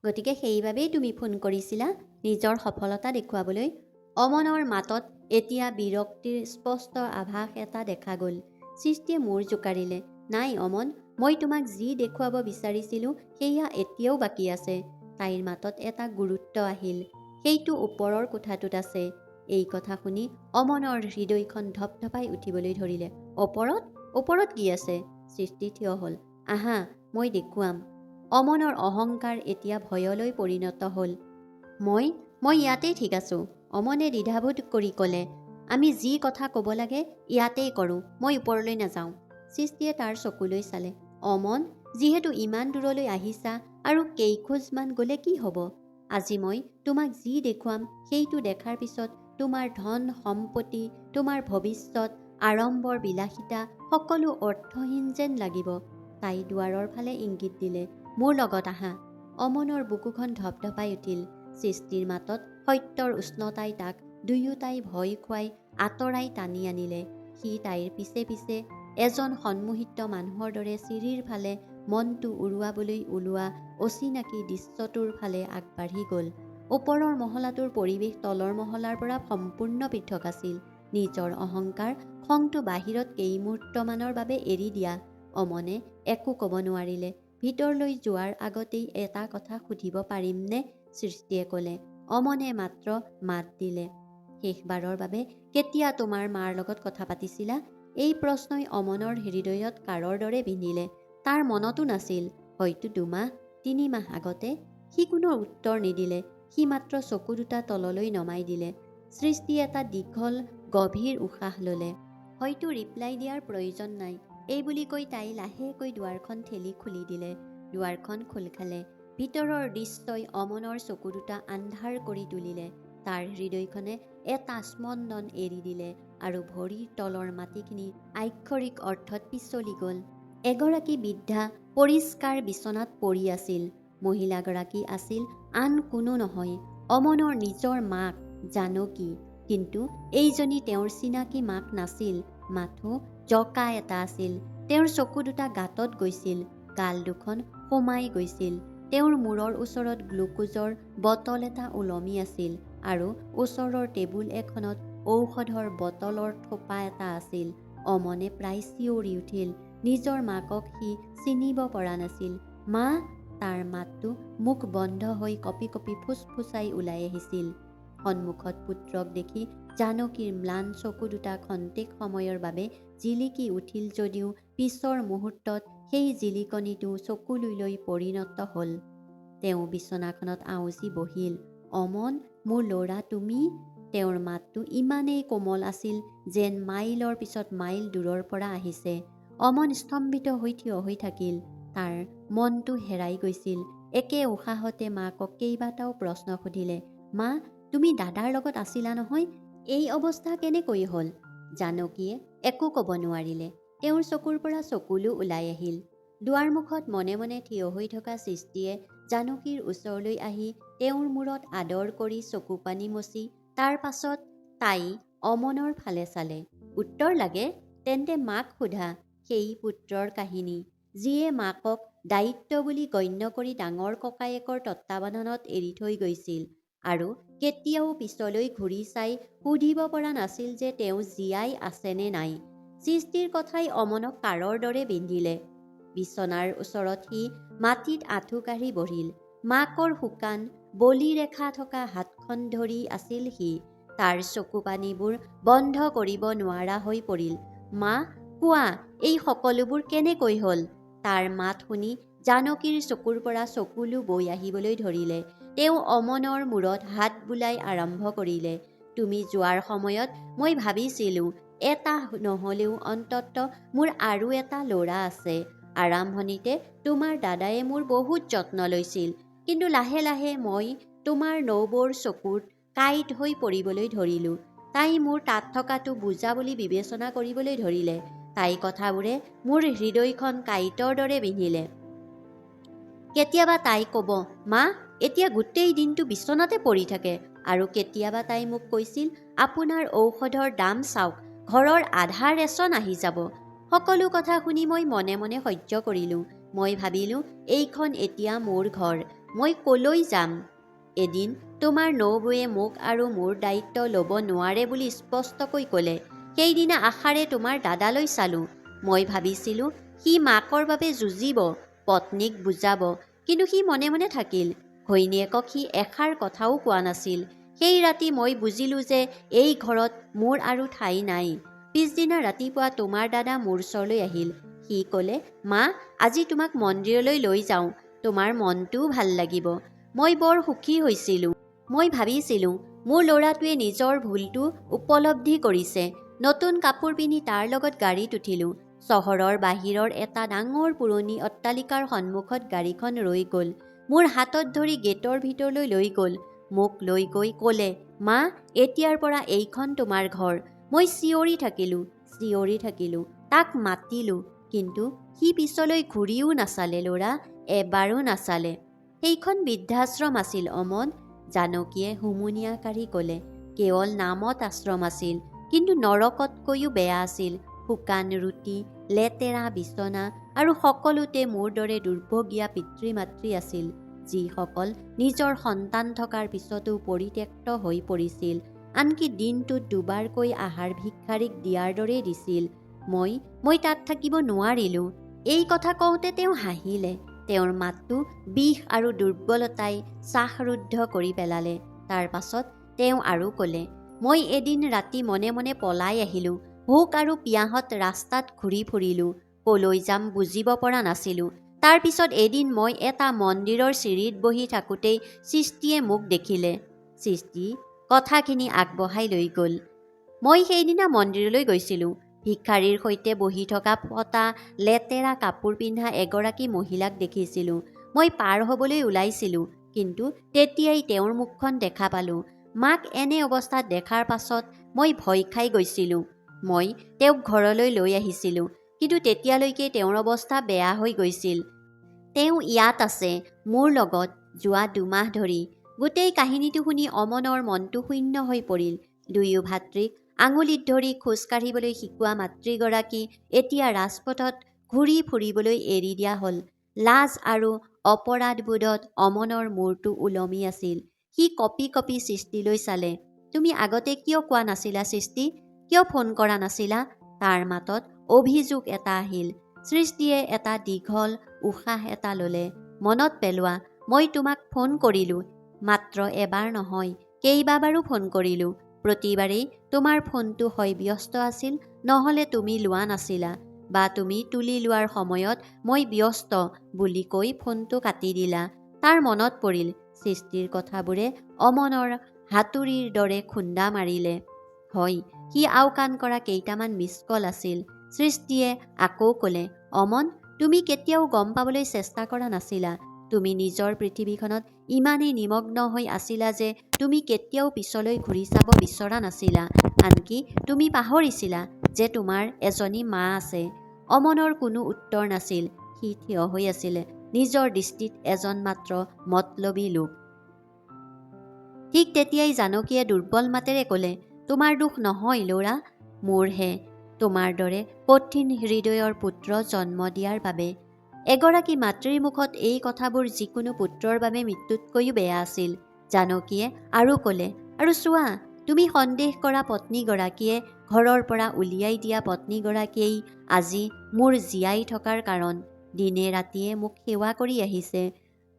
গতিকে সেইবাবেই তুমি ফোন কৰিছিলা, নিজৰ সফলতা দেখুৱাবলৈ? অমনৰ মাতত এতিয়া বিৰক্তিৰ স্পষ্ট আভাস এটা দেখা গ'ল। সৃষ্টিয়ে মূৰ জোকাৰিলে। নাই অমন, মই তোমাক যি দেখুৱাব বিচাৰিছিলোঁ সেয়া এতিয়াও বাকী আছে। তাইৰ মাতত এটা গুৰুত্ব আহিল। সেইটো ওপৰৰ কোঠাটোত আছে। এই কথা শুনি অমনৰ হৃদয়খন ধপধপাই উঠিবলৈ ধৰিলে। ওপৰত? ওপৰত কি আছে? সৃষ্টি থিয় হ'ল। আহা, মই দেখুৱাম। অমনৰ অহংকাৰ এতিয়া ভয়লৈ পৰিণত হ'ল। মই ইয়াতেই ঠিক আছোঁ, অমনে দ্বিধাবোধ কৰি ক'লে। আমি যি কথা ক'ব লাগে ইয়াতেই কৰোঁ, মই ওপৰলৈ নাযাওঁ। সৃষ্টিয়ে তাৰ চকুলৈ চালে। অমন, যিহেতু ইমান দূৰলৈ আহিছা আৰু কেইখোজমান গ'লে কি হ'ব? আজি মই তোমাক যি দেখুৱাম সেইটো দেখাৰ পিছত তোমাৰ ধন সম্পত্তি, তোমাৰ ভৱিষ্যত, আড়ম্বৰ বিলাসিতা সকলো অৰ্থহীন যেন লাগিব। তাই দুৱাৰৰ ফালে ইংগিত দিলে। মোৰ লগত আহা। অমনৰ বুকুখন ধপধপাই উঠিল। সৃষ্টিৰ মাতত সত্যৰ উষ্ণতাই তাক দুয়োটাই ভয় খুৱাই আঁতৰাই টানি আনিলে। সি তাইৰ পিছে পিছে এজন সন্মোহিত মানুহৰ দৰে চিৰিৰ ফালে মনটো উৰুৱাবলৈ ওলোৱা অচিনাকি দৃশ্যটোৰ ফালে আগবাঢ়ি গ'ল। ওপৰৰ মহলাটোৰ পৰিৱেশ তলৰ মহলাৰ পৰা সম্পূৰ্ণ পৃথক আছিল। নিজৰ অহংকাৰ, খংটো বাহিৰত কেইমুহূৰ্তমানৰ বাবে এৰি দিয়া। অমনে একো ক'ব নোৱাৰিলে। ভিতৰলৈ যোৱাৰ আগতেই এটা কথা সুধিব পাৰিমনে? সৃষ্টিয়ে ক'লে। অমনে মাত্ৰ মাত দিলে। শেষবাৰৰ বাবে কেতিয়া তোমাৰ মাৰ লগত কথা পাতিছিলা? এই প্ৰশ্নই অমনৰ হৃদয়ত কাঁড়ৰ দৰে বিন্ধিলে। তাৰ মনতো নাছিল। হয়তো ২ মাহ ৩ মাহ আগতে। সি কোনো উত্তৰ নিদিলে। সি মাত্ৰ চকু দুটা তললৈ নমাই দিলে। সৃষ্টিয়ে এটা দীঘল গভীৰ উশাহ ল'লে। হয়তো ৰিপ্লাই দিয়াৰ প্ৰয়োজন নাই, এই বুলি কৈ তাই লাহেকৈ দুৱাৰখন ঠেলি খুলি দিলে। দুৱাৰখন খোল খালে। ভিতৰৰ দৃশ্যই অমনৰ চকু দুটা আন্ধাৰ কৰি তুলিলে। তাৰ হৃদয়খনে এটা স্পন্দন এৰি দিলে আৰু ভৰিৰ তলৰ মাটিখিনি আক্ষৰিক অৰ্থত পিছলি গ'ল। এগৰাকী বৃদ্ধা পৰিষ্কাৰ বিচনাত পৰি আছিল। মহিলাগৰাকী আছিল আন কোনো নহয়, অমনৰ নিজৰ মাক জানকী। কিন্তু এইজনী তেওঁৰ চিনাকি মাক নাছিল। মাথো জঁকা এটা আছিল। তেওঁৰ চকু দুটা গাঁতত গৈছিল, গাল দুখন সোমাই গৈছিল। তেওঁৰ মূৰৰ ওচৰত গ্লুকোজৰ বটল এটা ওলমি আছিল আৰু ওচৰৰ টেবুল এখনত ঔষধৰ বটলৰ থোপা এটা আছিল। অমনে প্ৰায় চিঞৰি উঠিল। নিজৰ মাকক সি চিনিব পৰা নাছিল। মা! তাৰ মাতটো মুখ বন্ধ হৈ কঁপি কঁপি ফুচফুচাই ওলাই আহিছিল। সন্মুখত পুত্ৰক দেখি জানকীৰ ম্লান চকু দুটা খন্তেক সময়ৰ বাবে জিলিকি উঠিল যদিও পিছৰ মুহূৰ্তত সেই জিলিকনিটো চকুলুইলৈ পৰিণত হ'ল। তেওঁ বিচনাখনত আউজি বহিল। অমন, মোৰ ল'ৰা তুমি? তেওঁৰ মাতটো ইমানেই কোমল আছিল যেন মাইলৰ পিছত মাইল দূৰৰ পৰা আহিছে। অমন স্তম্ভিত হৈ থিয় হৈ থাকিল। তাৰ মনটো হেৰাই গৈছিল। একে উশাহতে মাকক কেইবাটাও প্ৰশ্ন সুধিলে। মা, তুমি দাদাৰ লগত আছিলা নহয়? এই অৱস্থা কেনেকৈ হ'ল? জানকীয়ে একো ক'ব নোৱাৰিলে। তেওঁৰ চকুৰ পৰা চকুলো ওলাই আহিল। দুৱাৰমুখত মনে মনে থিয় হৈ থকা সৃষ্টিয়ে জানকীৰ ওচৰলৈ আহি তেওঁৰ মূৰত আদৰ কৰি চকু পানী মচি তাৰ পাছত তাই অমনৰ ফালে চালে। উত্তৰ লাগে? তেন্তে মাক সোধা। সেই পুত্ৰৰ কাহিনী, যিয়ে মাকক দায়িত্ব বুলি গণ্য কৰি ডাঙৰ ককায়েকৰ তত্বাৱধানত এৰি থৈ গৈছিল আৰু কেতিয়াও পিছলৈ ঘূৰি চাই সুধিব পৰা নাছিল যে তেওঁ জীয়াই আছেনে নাই। সৃষ্টিৰ কথাই অমনক কাঁড়ৰ দৰে বিন্ধিলে। বিছনাৰ ওচৰত সি মাটিত আঁঠু কাঢ়ি বহিল। মাকৰ শুকান বলি ৰেখা থকা হাতখন ধৰি আছিল সি। তাৰ চকু পানীবোৰ বন্ধ কৰিব নোৱাৰা হৈ পৰিল। মা, কোৱা, এই সকলোবোৰ কেনেকৈ হ'ল? তাৰ মাত শুনি জানকীৰ চকুৰ পৰা চকুলো বৈ আহিবলৈ ধৰিলে। তেওঁ অমনৰ মূৰত হাত বুলাই আৰম্ভ কৰিলে। তুমি যোৱাৰ সময়ত মই ভাবিছিলোঁ এটা নহ'লেও অন্ততঃ মোৰ আৰু এটা ল'ৰা আছে। আৰম্ভণিতে তোমাৰ দাদায়ে মোৰ বহুত যত্ন লৈছিল, কিন্তু লাহে লাহে মই তোমাৰ নবৌৰ চকুত কাঁইট হৈ পৰিবলৈ ধৰিলোঁ। তাই মোৰ তাত থকাটো বোজা বুলি বিবেচনা কৰিবলৈ ধৰিলে। তাই কথাবোৰে মোৰ হৃদয়খন কাঁইটৰ দৰে বিন্ধিলে। কেতিয়াবা তাই ক'ব, মা, এতিয়া গোটেই দিনটো বিচনাতে পৰি থাকে। আৰু কেতিয়াবা তাই মোক কৈছিল, আপোনাৰ ঔষধৰ দাম চাওক, ঘৰৰ আধা ৰেচন আহি যাব। সকলো কথা শুনি মই মনে মনে সহ্য কৰিলোঁ। মই ভাবিলোঁ, এইখন এতিয়া মোৰ ঘৰ, মই ক'লৈ যাম? এদিন তোমাৰ নবৌয়ে মোক আৰু মোৰ দায়িত্ব ল'ব নোৱাৰে বুলি স্পষ্টকৈ ক'লে। সেইদিনা আশাৰে তোমাৰ দাদালৈ চালোঁ। মই ভাবিছিলোঁ সি মাকৰ বাবে যুঁজিব, পত্নীক বুজাব, কিন্তু সি মনে মনে থাকিল। ঘৈণীয়েকক সি এষাৰ কথাও কোৱা নাছিল। সেই ৰাতি মই বুজিলোঁ যে এই ঘৰত মোৰ আৰু ঠাই নাই। পিছদিনা ৰাতিপুৱা তোমাৰ দাদা মোৰ ওচৰলৈ আহিল। সি ক'লে, মা, আজি তোমাক মন্দিৰলৈ লৈ যাওঁ, তোমাৰ মনটোও ভাল লাগিব। মই বৰ সুখী হৈছিলোঁ। মই ভাবিছিলোঁ মোৰ ল'ৰাটোৱে নিজৰ ভুলটো উপলব্ধি কৰিছে। নতুন কাপোৰ পিন্ধি তাৰ লগত গাড়ীত উঠিলোঁ। চহৰৰ বাহিৰৰ এটা ডাঙৰ পুৰণি অট্টালিকাৰ সন্মুখত গাড়ীখন ৰৈ গ'ল। মোৰ হাতত ধৰি গেটৰ ভিতৰলৈ লৈ গ'ল। মোক লৈ গৈ ক'লে, মা, এতিয়াৰ পৰা এইখন তোমাৰ ঘৰ। মই চিঞৰি থাকিলোঁ, তাক মাতিলোঁ, কিন্তু সি পিছলৈ ঘূৰিও নাচালে। ল'ৰা, এবাৰো নাচালে। সেইখন বৃদ্ধাশ্ৰম আছিল অমন, জানকীয়ে হুমুনিয়াহ কাঢ়ি ক'লে। কেৱল নামত আশ্ৰম আছিল, কিন্তু নৰকতকৈও বেয়া আছিল। শুকান ৰুটি, লেতেৰা বিছনা আৰু সকলোতে মোৰ দৰে দুৰ্ভগীয়া পিতৃ মাতৃ আছিল, যিসকল নিজৰ সন্তান থকাৰ পিছতো পৰিত্যক্ত হৈ পৰিছিল, আনকি দিনটোত দুবাৰকৈ আহাৰ ভিক্ষাৰীক দিয়াৰ দৰেই দিছিল। মই তাত থাকিব নোৱাৰিলোঁ। এই কথা কওঁতে তেওঁ হাঁহিলে। তেওঁৰ মাতটো বিষ আৰু দুৰ্বলতাই শ্বাসৰুদ্ধ কৰি পেলালে। তাৰ পাছত তেওঁ আৰু ক'লে, মই এদিন ৰাতি মনে মনে পলাই আহিলোঁ। ভোক আৰু পিয়াহত ৰাস্তাত ঘূৰি ফুৰিলোঁ। ক'লৈ যাম বুজিব পৰা নাছিলোঁ। তাৰ পিছত এদিন মই এটা মন্দিৰৰ চিৰিত বহি থাকোঁতেই সৃষ্টিয়ে মোক দেখিলে। সৃষ্টি কথাখিনি আগবঢ়াই লৈ গ'ল। মই সেইদিনা মন্দিৰলৈ গৈছিলোঁ। ভিক্ষাৰীৰ সৈতে বহি থকা ফটা লেতেৰা কাপোৰ পিন্ধা এগৰাকী মহিলাক দেখিছিলোঁ। মই পাৰ হ'বলৈ ওলাইছিলোঁ, কিন্তু তেতিয়াই তেওঁৰ মুখখন দেখা পালোঁ। মাক এনে অৱস্থাত দেখাৰ পাছত মই ভয় খাই গৈছিলোঁ। মই তেওঁক ঘৰলৈ লৈ আহিছিলোঁ, কিন্তু তেতিয়ালৈকে তেওঁৰ অৱস্থা বেয়া হৈ গৈছিল। তেওঁ ইয়াত আছে, মোৰ লগত, যোৱা 2 মাহ ধৰি। গোটেই কাহিনীটো শুনি অমনৰ মনটো শূন্য হৈ পৰিল। দুয়ো ভাতৃক আঙুলিত ধৰি খোজ কাঢ়িবলৈ শিকোৱা মাতৃগৰাকী এতিয়া ৰাজপথত ঘূৰি ফুৰিবলৈ এৰি দিয়া হ'ল। লাজ আৰু অপৰাধবোধত অমনৰ মূৰটো ওলমি আছিল। সি কঁপি কঁপি সৃষ্টিলৈ চালে। তুমি আগতে কিয় কোৱা নাছিলা সৃষ্টি? কিয় ফোন কৰা নাছিলা? তাৰ মাতত অভিযোগ এটা আহিল। সৃষ্টিয়ে এটা দীঘল উশাহ এটা ল'লে। মনত পেলোৱা, মই তোমাক ফোন কৰিলোঁ। মাত্ৰ এবাৰ নহয়, কেইবাবাৰো ফোন কৰিলোঁ। প্ৰতিবাৰেই তোমাৰ ফোনটো হয় ব্যস্ত আছিল, নহ'লে তুমি লোৱা নাছিলা, বা তুমি তুলি লোৱাৰ সময়ত মই ব্যস্ত বুলি কৈ ফোনটো কাটি দিলা। তাৰ মনত পৰিল। সৃষ্টিৰ কথাবোৰে অমনৰ হাতুৰিৰ দৰে খুন্দা মাৰিলে। হয়, সি আওকাণ কৰা কেইটামান মিছ কল আছিল। সৃষ্টিয়ে আকৌ ক'লে, অমন, তুমি কেতিয়াও গম পাবলৈ চেষ্টা কৰা নাছিলা। তুমি নিজৰ পৃথিৱীখনত ইমানেই নিমগ্ন হৈ আছিলা যে তুমি কেতিয়াও পিছলৈ ঘূৰি চাব বিচৰা নাছিলা। আনকি তুমি পাহৰিছিলা যে তোমাৰ এজনী মা আছে। অমনৰ কোনো উত্তৰ নাছিল। সি থিয় হৈ আছিল, নিজৰ দৃষ্টিত এজন মাত্ৰ মতলবী লোক। ঠিক তেতিয়াই জানকীয়ে দুৰ্বল মাতেৰে ক'লে, তোমাৰ দোষ নহয় ল'ৰা, মোৰহে, তোমাৰ দৰে কঠিন হৃদয়ৰ পুত্ৰ জন্ম দিয়াৰ বাবে। এগৰাকী মাতৃৰ মুখত এই কথাবোৰ যিকোনো পুত্ৰৰ বাবে মৃত্যুতকৈও বেয়া আছিল। জানকীয়ে আৰু ক'লে, আৰু চোৱা, তুমি সন্দেহ কৰা পত্নীগৰাকীয়ে, ঘৰৰ পৰা উলিয়াই দিয়া পত্নীগৰাকীয়েই আজি মোৰ জীয়াই থকাৰ কাৰণ। দিনে ৰাতিয়ে মোক সেৱা কৰি আহিছে,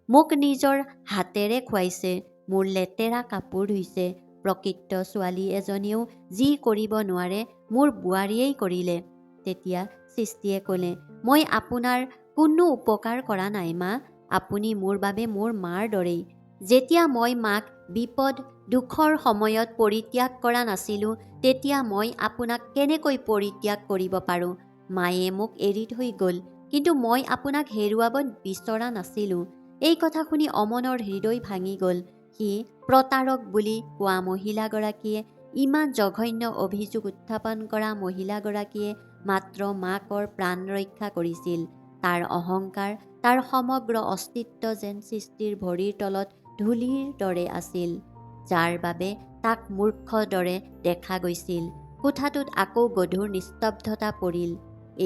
মোক নিজৰ হাতেৰে খুৱাইছে, মোৰ লেতেৰা কাপোৰ ধুইছে। প্ৰকৃত ছোৱালী এজনীয়েও যি কৰিব নোৱাৰে মোৰ বোৱাৰীয়েই কৰিলে। তেতিয়া সৃষ্টিয়ে ক'লে, মই আপোনাৰ কোনো উপকাৰ কৰা নাই মা, আপুনি মোৰ বাবে মোৰ মাৰ দৰেই। যেতিয়া মই মাক বিপদ দুখৰ সময়ত পৰিত্যাগ কৰা নাছিলোঁ, তেতিয়া মই আপোনাক কেনেকৈ পৰিত্যাগ কৰিব পাৰোঁ? মায়ে মোক এৰি থৈ গ'ল, কিন্তু মই আপোনাক হেৰুৱাব বিচৰা নাছিলোঁ। এই কথা শুনি অমনৰ হৃদয় ভাঙি গ'ল। সি প্ৰতাৰক বুলি কোৱা মহিলাগৰাকীয়ে, ইমান জঘন্য অভিযোগ উত্থাপন কৰা মহিলাগৰাকীয়ে মাত্ৰ মাকৰ প্ৰাণ ৰক্ষা কৰিছিল। তাৰ অহংকাৰ, তাৰ সমগ্ৰ অস্তিত্ব যেন সৃষ্টিৰ ভৰিৰ তলত ধূলিৰ দৰে আছিল, যাৰ বাবে তাক মূৰ্খৰ দৰে দেখা গৈছিল। কোঠাটোত আকৌ গধুৰ নিস্তব্ধতা পৰিল।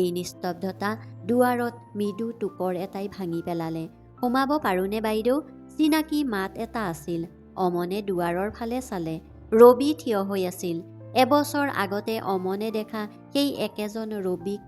এই নিস্তব্ধতা দুৱাৰত মৃদু টোকৰ এটাই ভাঙি পেলালে। সোমাব পাৰোঁনে বাইদেউ? চিনাকি মাত এটা আছিল। অমনে দুৱাৰৰ ফালে চালে। ৰবি থিয় হৈ আছিল। এবছৰ আগতে অমনে দেখা সেই একেজন ৰবিক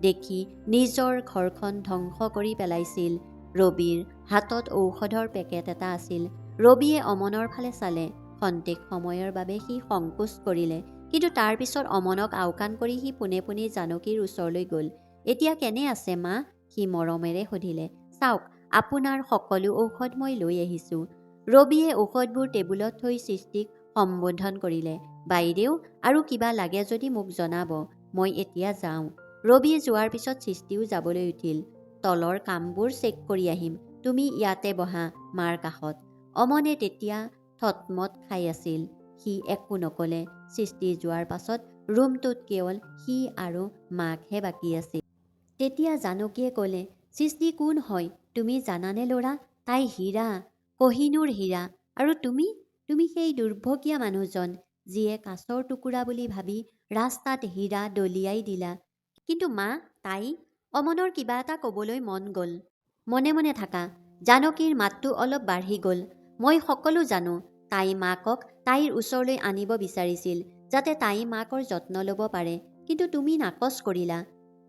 দেখি নিজৰ ঘৰখন ধ্বংস কৰি পেলাইছিল। ৰবিৰ হাতত ঔষধৰ পেকেট এটা আছিল। ৰবিয়ে অমনৰ ফালে চালে। খন্তেক সময়ৰ বাবে সি সংকোচ কৰিলে, কিন্তু তাৰ পিছত অমনক আওকাণ কৰি সি পোনে পোনে জানকীৰ ওচৰলৈ গ'ল। এতিয়া কেনে আছে মা? সি মৰমেৰে সুধিলে। চাওক, আপোনাৰ সকলো ঔষধ মই লৈ আহিছোঁ। ৰবিয়ে ঔষধবোৰ টেবুলত থৈ সৃষ্টিক সম্বোধন কৰিলে। বাইদেউ, আৰু কিবা লাগে যদি মোক জনাব, মই এতিয়া যাওঁ। ৰবিয়ে যোৱাৰ পিছত সৃষ্টিও যাবলৈ উঠিল। তলৰ কামবোৰ চেক কৰি আহিম, তুমি ইয়াতে বহা মাৰ কাষত। অমনে তেতিয়া থতমত খাই আছিল। সি একো নক'লে। সৃষ্টি যোৱাৰ পাছত ৰুমটোত কেৱল সি আৰু মাকহে বাকী আছিল। তেতিয়া জানকীয়ে ক'লে, সৃষ্টি কোন হয় তুমি জানানে ল'ৰা? তাই হীৰা, কহিনুৰ হীৰা। আৰু তুমি সেই দুৰ্ভগীয়া মানুহজন, যিয়ে কাঁচৰ টুকুৰা বুলি ভাবি ৰাস্তাত হীৰা দলিয়াই দিলা। কিন্তু মা, তাই? অমনৰ কিবা এটা ক'বলৈ মন গ'ল। মনে মনে থাকা। জানকীৰ মাতটো অলপ বাঢ়ি গ'ল। মই সকলো জানো। তাই মাকক তাইৰ ওচৰলৈ আনিব বিচাৰিছিল, যাতে তাই মাকৰ যত্ন ল'ব পাৰে। কিন্তু তুমি নাকচ কৰিলা।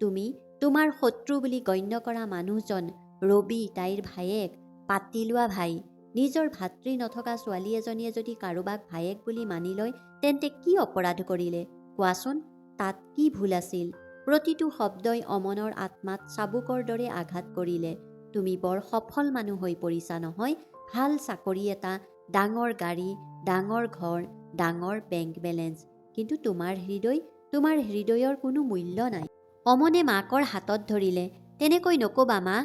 তুমি তোমাৰ শত্ৰু বুলি গণ্য কৰা মানুহজন ৰবি, তাইৰ ভায়েক, পাতি লোৱা ভাই। নিজৰ ভাতৃ নথকা ছোৱালী এজনীয়ে যদি কাৰোবাক ভায়েক বুলি মানি লয়, তেন্তে কি অপৰাধ কৰিলে কোৱাচোন? তাত কি ভুল আছিল? প্ৰতিটো শব্দই অমনৰ আত্মাত চাবুকৰ দৰে আঘাত কৰিলে। তুমি বৰ সফল মানুহ হৈ পৰিছা নহয়। ভাল চাকৰি এটা, ডাঙৰ গাড়ী, ডাঙৰ ঘৰ, ডাঙৰ বেংক বেলেঞ্চ। কিন্তু তোমাৰ হৃদয়ৰ কোনো মূল্য নাই। অমনে মাকৰ হাতত ধৰিলে। তেনেকৈ নক'বা মা,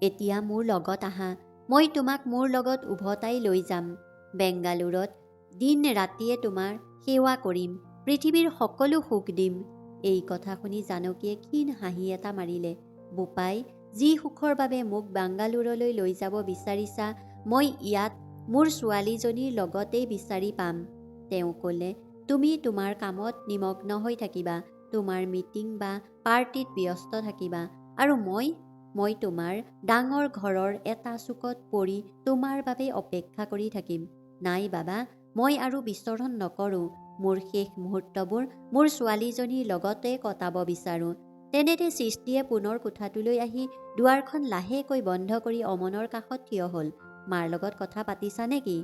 এতিয়া মোৰ লগত আহা। মই তোমাক মোৰ লগত উভতাই লৈ যাম। বেংগালুৰুত দিন ৰাতিয়ে তোমাৰ সেৱা কৰিম, পৃথিৱীৰ সকলো সুখ দিম। এই কথা শুনি জানকীয়ে ক্ষীণ হাঁহি এটা মাৰিলে। বোপাই, যি সুখৰ বাবে মোক বাংগালুৰুলৈ লৈ যাব বিচাৰিছা, মই ইয়াত মোৰ ছোৱালীজনীৰ লগতেই বিচাৰি পাম। তেওঁ ক'লে, তুমি তোমাৰ কামত নিমগ্ন হৈ থাকিবা, তোমাৰ মিটিং বা পাৰ্টিত ব্যস্ত থাকিবা, আৰু মই তোমাৰ ডাঙৰ ঘৰৰ এটা চুকত পৰি তোমাৰ বাবে অপেক্ষা কৰি থাকিম। নাই বাবা, মই আৰু বিচৰণ নকৰোঁ। মোৰ শেষ মুহূৰ্তবোৰ মোৰ ছোৱালীজনীৰ লগতে কটাব বিচাৰোঁ। তেনেতে সৃষ্টিয়ে পুনৰ কোঠাটোলৈ আহি দুৱাৰখন লাহেকৈ বন্ধ কৰি অমনৰ কাষত থিয় হ'ল। মাৰ লগত কথা পাতিছা নেকি?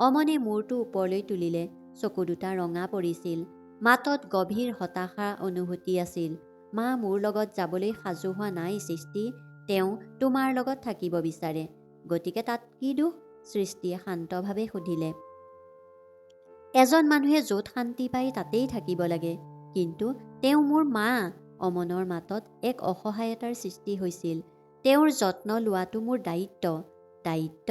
অমনে মূৰটো ওপৰলৈ তুলিলে। চকু দুটা ৰঙা পৰিছিল। মাতত গভীৰ হতাশাৰ অনুভূতি আছিল। মা মোৰ লগত যাবলৈ সাজু হোৱা নাই সৃষ্টি। তেওঁ তোমাৰ লগত থাকিব বিচাৰে। গতিকে তাত কি দোষ? সৃষ্টিয়ে শান্তভাৱে সুধিলে। এজন মানুহে য'ত শান্তি পায় তাতেই থাকিব লাগে। কিন্তু তেওঁ মোৰ মা। অমনৰ মাতত এক অসহায়তাৰ সৃষ্টি হৈছিল। তেওঁৰ যত্ন লোৱাটো মোৰ দায়িত্ব। দায়িত্ব?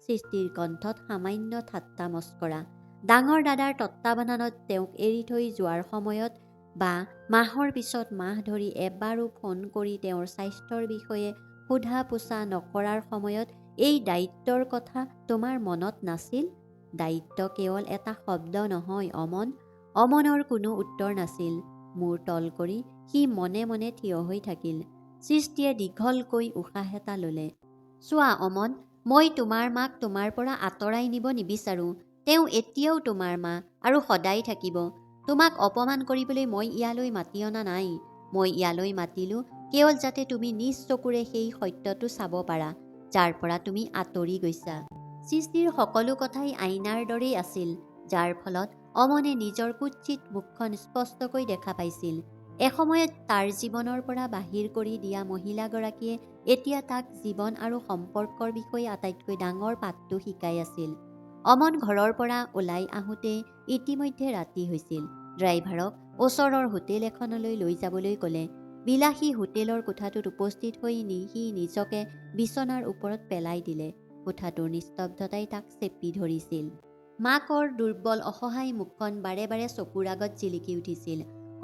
সৃষ্টিৰ কণ্ঠত সামান্য ঠাট্টা মস্কৰা। ডাঙৰ দাদাৰ তত্বাৱধানত তেওঁক এৰি থৈ যোৱাৰ সময়ত, বা মাহৰ পিছত মাহ ধৰি এবাৰো ফোন কৰি তেওঁৰ স্বাস্থ্যৰ বিষয়ে সোধা পোছা নকৰাৰ সময়ত এই দায়িত্বৰ কথা তোমাৰ মনত নাছিল? দায়িত্ব কেৱল এটা শব্দ নহয় অমন। অমনৰ কোনো উত্তৰ নাছিল। মূৰ তল কৰি সি মনে মনে থিয় হৈ থাকিল। সৃষ্টিয়ে দীঘলকৈ উশাহ এটা ল'লে। চোৱা অমন, মই তোমাৰ মাক তোমাৰ পৰা আঁতৰাই নিব নিবিচাৰোঁ। তেওঁ এতিয়াও তোমাৰ মা আৰু সদায় থাকিব। তোমাক অপমান কৰিবলৈ মই ইয়ালৈ মাতি অনা নাই। মই ইয়ালৈ মাতিলোঁ কেৱল যাতে তুমি নিজ চকুৰে সেই সত্যটো চাব পাৰা যাৰ পৰা তুমি আঁতৰি গৈছা। সৃষ্টিৰ সকলো কথাই আইনাৰ দৰেই আছিল, যাৰ ফলত অমনে নিজৰ কুৎসিত মুখখন স্পষ্টকৈ দেখা পাইছিল। এসময়ত তাৰ জীৱনৰ পৰা বাহিৰ কৰি দিয়া মহিলাগৰাকীয়ে এতিয়া তাক জীৱন আৰু সম্পৰ্কৰ বিষয়ে আটাইতকৈ ডাঙৰ পাঠটো শিকাই আছিল। অমন ঘৰৰ পৰা ওলাই আহোঁতে ইতিমধ্যে ৰাতি হৈছিল। ড্ৰাইভাৰক ওচৰৰ হোটেল এখনলৈ লৈ যাবলৈ ক'লে। বিলাসী হোটেলৰ কোঠাটোত উপস্থিত হৈ সি নিজকে বিচনাৰ ওপৰত পেলাই দিলে। কোঠাটোৰ নিস্তব্ধতাই তাক চেপি ধৰিছিল। মাকৰ দুৰ্বল অসহায় মুখখন বাৰে বাৰে চকুৰ আগত জিলিকি উঠিছিল।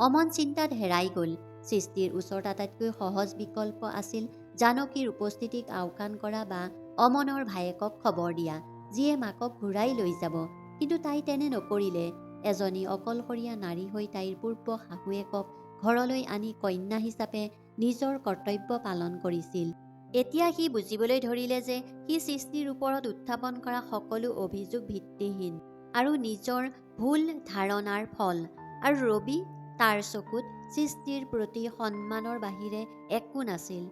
অমন চিন্তাত হেৰাই গ'ল। সৃষ্টিৰ ওচৰত আটাইতকৈ সহজ বিকল্প আছিল জানকীৰ উপস্থিতিক আওকাণ কৰা বা অমনৰ ভায়েকক খবৰ দিয়া, যিয়ে মাকক ঘূৰাই লৈ যাব। কিন্তু তাই তেনে নকৰিলে। এজনী অকলশৰীয়া নাৰী হৈ তাইৰ পূৰ্ব শাহুৱেকক ঘৰলৈ আনি কন্যা হিচাপে নিজৰ কৰ্তব্য পালন কৰিছিল। এতিয়া সি বুজিবলৈ ধৰিলে যে সি সৃষ্টিৰ ওপৰত উত্থাপন কৰা সকলো অভিযোগ ভিত্তিহীন আৰু নিজৰ ভুল ধাৰণাৰ ফল। আৰু ৰবি, তাৰ চকুত সৃষ্টিৰ প্ৰতি সন্মানৰ বাহিৰে একো নাছিল।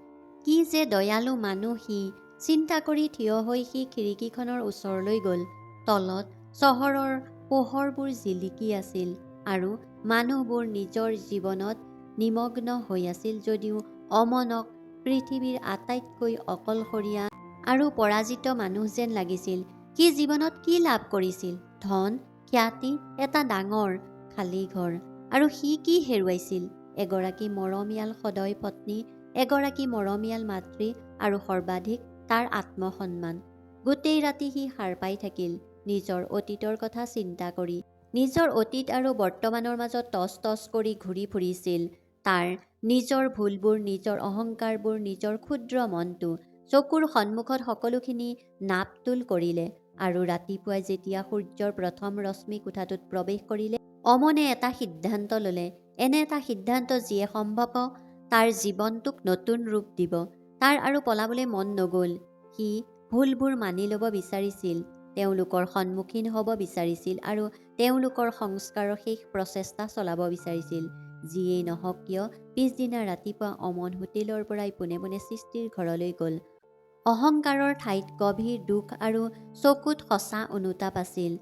কি যে দয়ালু মানুহ সি! চিন্তা কৰি থিয় হৈ সি খিৰিকীখনৰ ওচৰলৈ গ'ল। তলত চহৰৰ পোহৰবোৰ জিলিকি আছিল আৰু মানুহবোৰ নিজৰ জীৱনত নিমগ্ন হৈ আছিল যদিও অমনক পৃথিৱীৰ আটাইতকৈ অকলশৰীয়া আৰু পৰাজিত মানুহ যেন লাগিছিল। সি জীৱনত কি লাভ কৰিছিল? ধন, খ্যাতি, এটা ডাঙৰ খালী ঘৰ। আৰু সি কি হেৰুৱাইছিল? এগৰাকী মৰমীয়াল সদয় পত্নী, এগৰাকী মৰমীয়াল মাতৃ আৰু সৰ্বাধিক তাৰ আত্মসন্মান। গোটেই ৰাতি সি সাৰ পাই থাকিল, নিজৰ অতীতৰ কথা চিন্তা কৰি। নিজৰ অতীত আৰু বৰ্তমানৰ মাজত টচ টচ কৰি ঘূৰি ফুৰিছিল। তাৰ নিজৰ ভুলবোৰ, নিজৰ অহংকাৰবোৰ, নিজৰ ক্ষুদ্ৰ মনটো। চকুৰ সন্মুখত সকলোখিনি নাপতোল কৰিলে। আৰু ৰাতিপুৱাই যেতিয়া সূৰ্যৰ প্ৰথম ৰশ্মি কোঠাটোত প্ৰৱেশ কৰিলে, অমনে এটা সিদ্ধান্ত ল'লে। এনে এটা সিদ্ধান্ত যিয়ে সম্ভৱ তাৰ জীৱনটোক নতুন ৰূপ দিব। তাৰ আৰু পলাবলৈ মন নগ'ল। সি ভুলবোৰ মানি ল'ব বিচাৰিছিল, তেওঁলোকৰ সন্মুখীন হ'ব বিচাৰিছিল আৰু তেওঁলোকৰ সংস্কাৰৰ শেষ প্ৰচেষ্টা চলাব বিচাৰিছিল। যিয়েই নহওক কিয়, পিছদিনা ৰাতিপুৱা অমন হোটেলৰ পৰাই পোনে পোনে সৃষ্টিৰ ঘৰলৈ গ'ল। অহংকাৰৰ ঠাইত গভীৰ দুখ আৰু চকুত সঁচা অনুতাপ আছিল।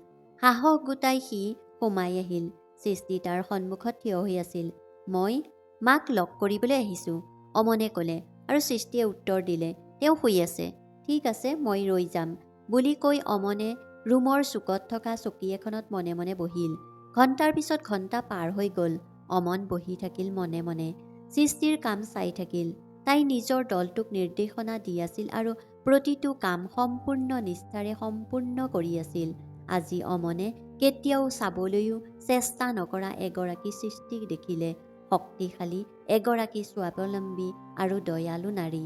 সাহস গোটাই সি সোমাই আহিল। সৃষ্টি তাৰ সন্মুখত থিয় হৈ আছিল। মই মাক লগ কৰিবলৈ আহিছোঁ, অমনে ক'লে। আৰু সৃষ্টিয়ে উত্তৰ দিলে, তেওঁ শুই আছে। ঠিক আছে, মই ৰৈ যাম বুলি কৈ অমনে ৰুমৰ চুকত থকা চকী এখনত মনে মনে বহিল। ঘণ্টাৰ পিছত ঘণ্টা পাৰ হৈ গ'ল। অমন বহি থাকিল মনে মনে। সৃষ্টিৰ কাম চাই থাকিল। তাই নিজৰ দলটোক নিৰ্দেশনা দি আছিল আৰু প্ৰতিটো কাম সম্পূৰ্ণ নিষ্ঠাৰে সম্পূৰ্ণ কৰি আছিল। আজি অমনে কেতিয়াও চাবলৈও চেষ্টা নকৰা এগৰাকী সৃষ্টিক দেখিলে, শক্তিশালী এগৰাকী স্বাৱলম্বী আৰু দয়ালু নাৰী।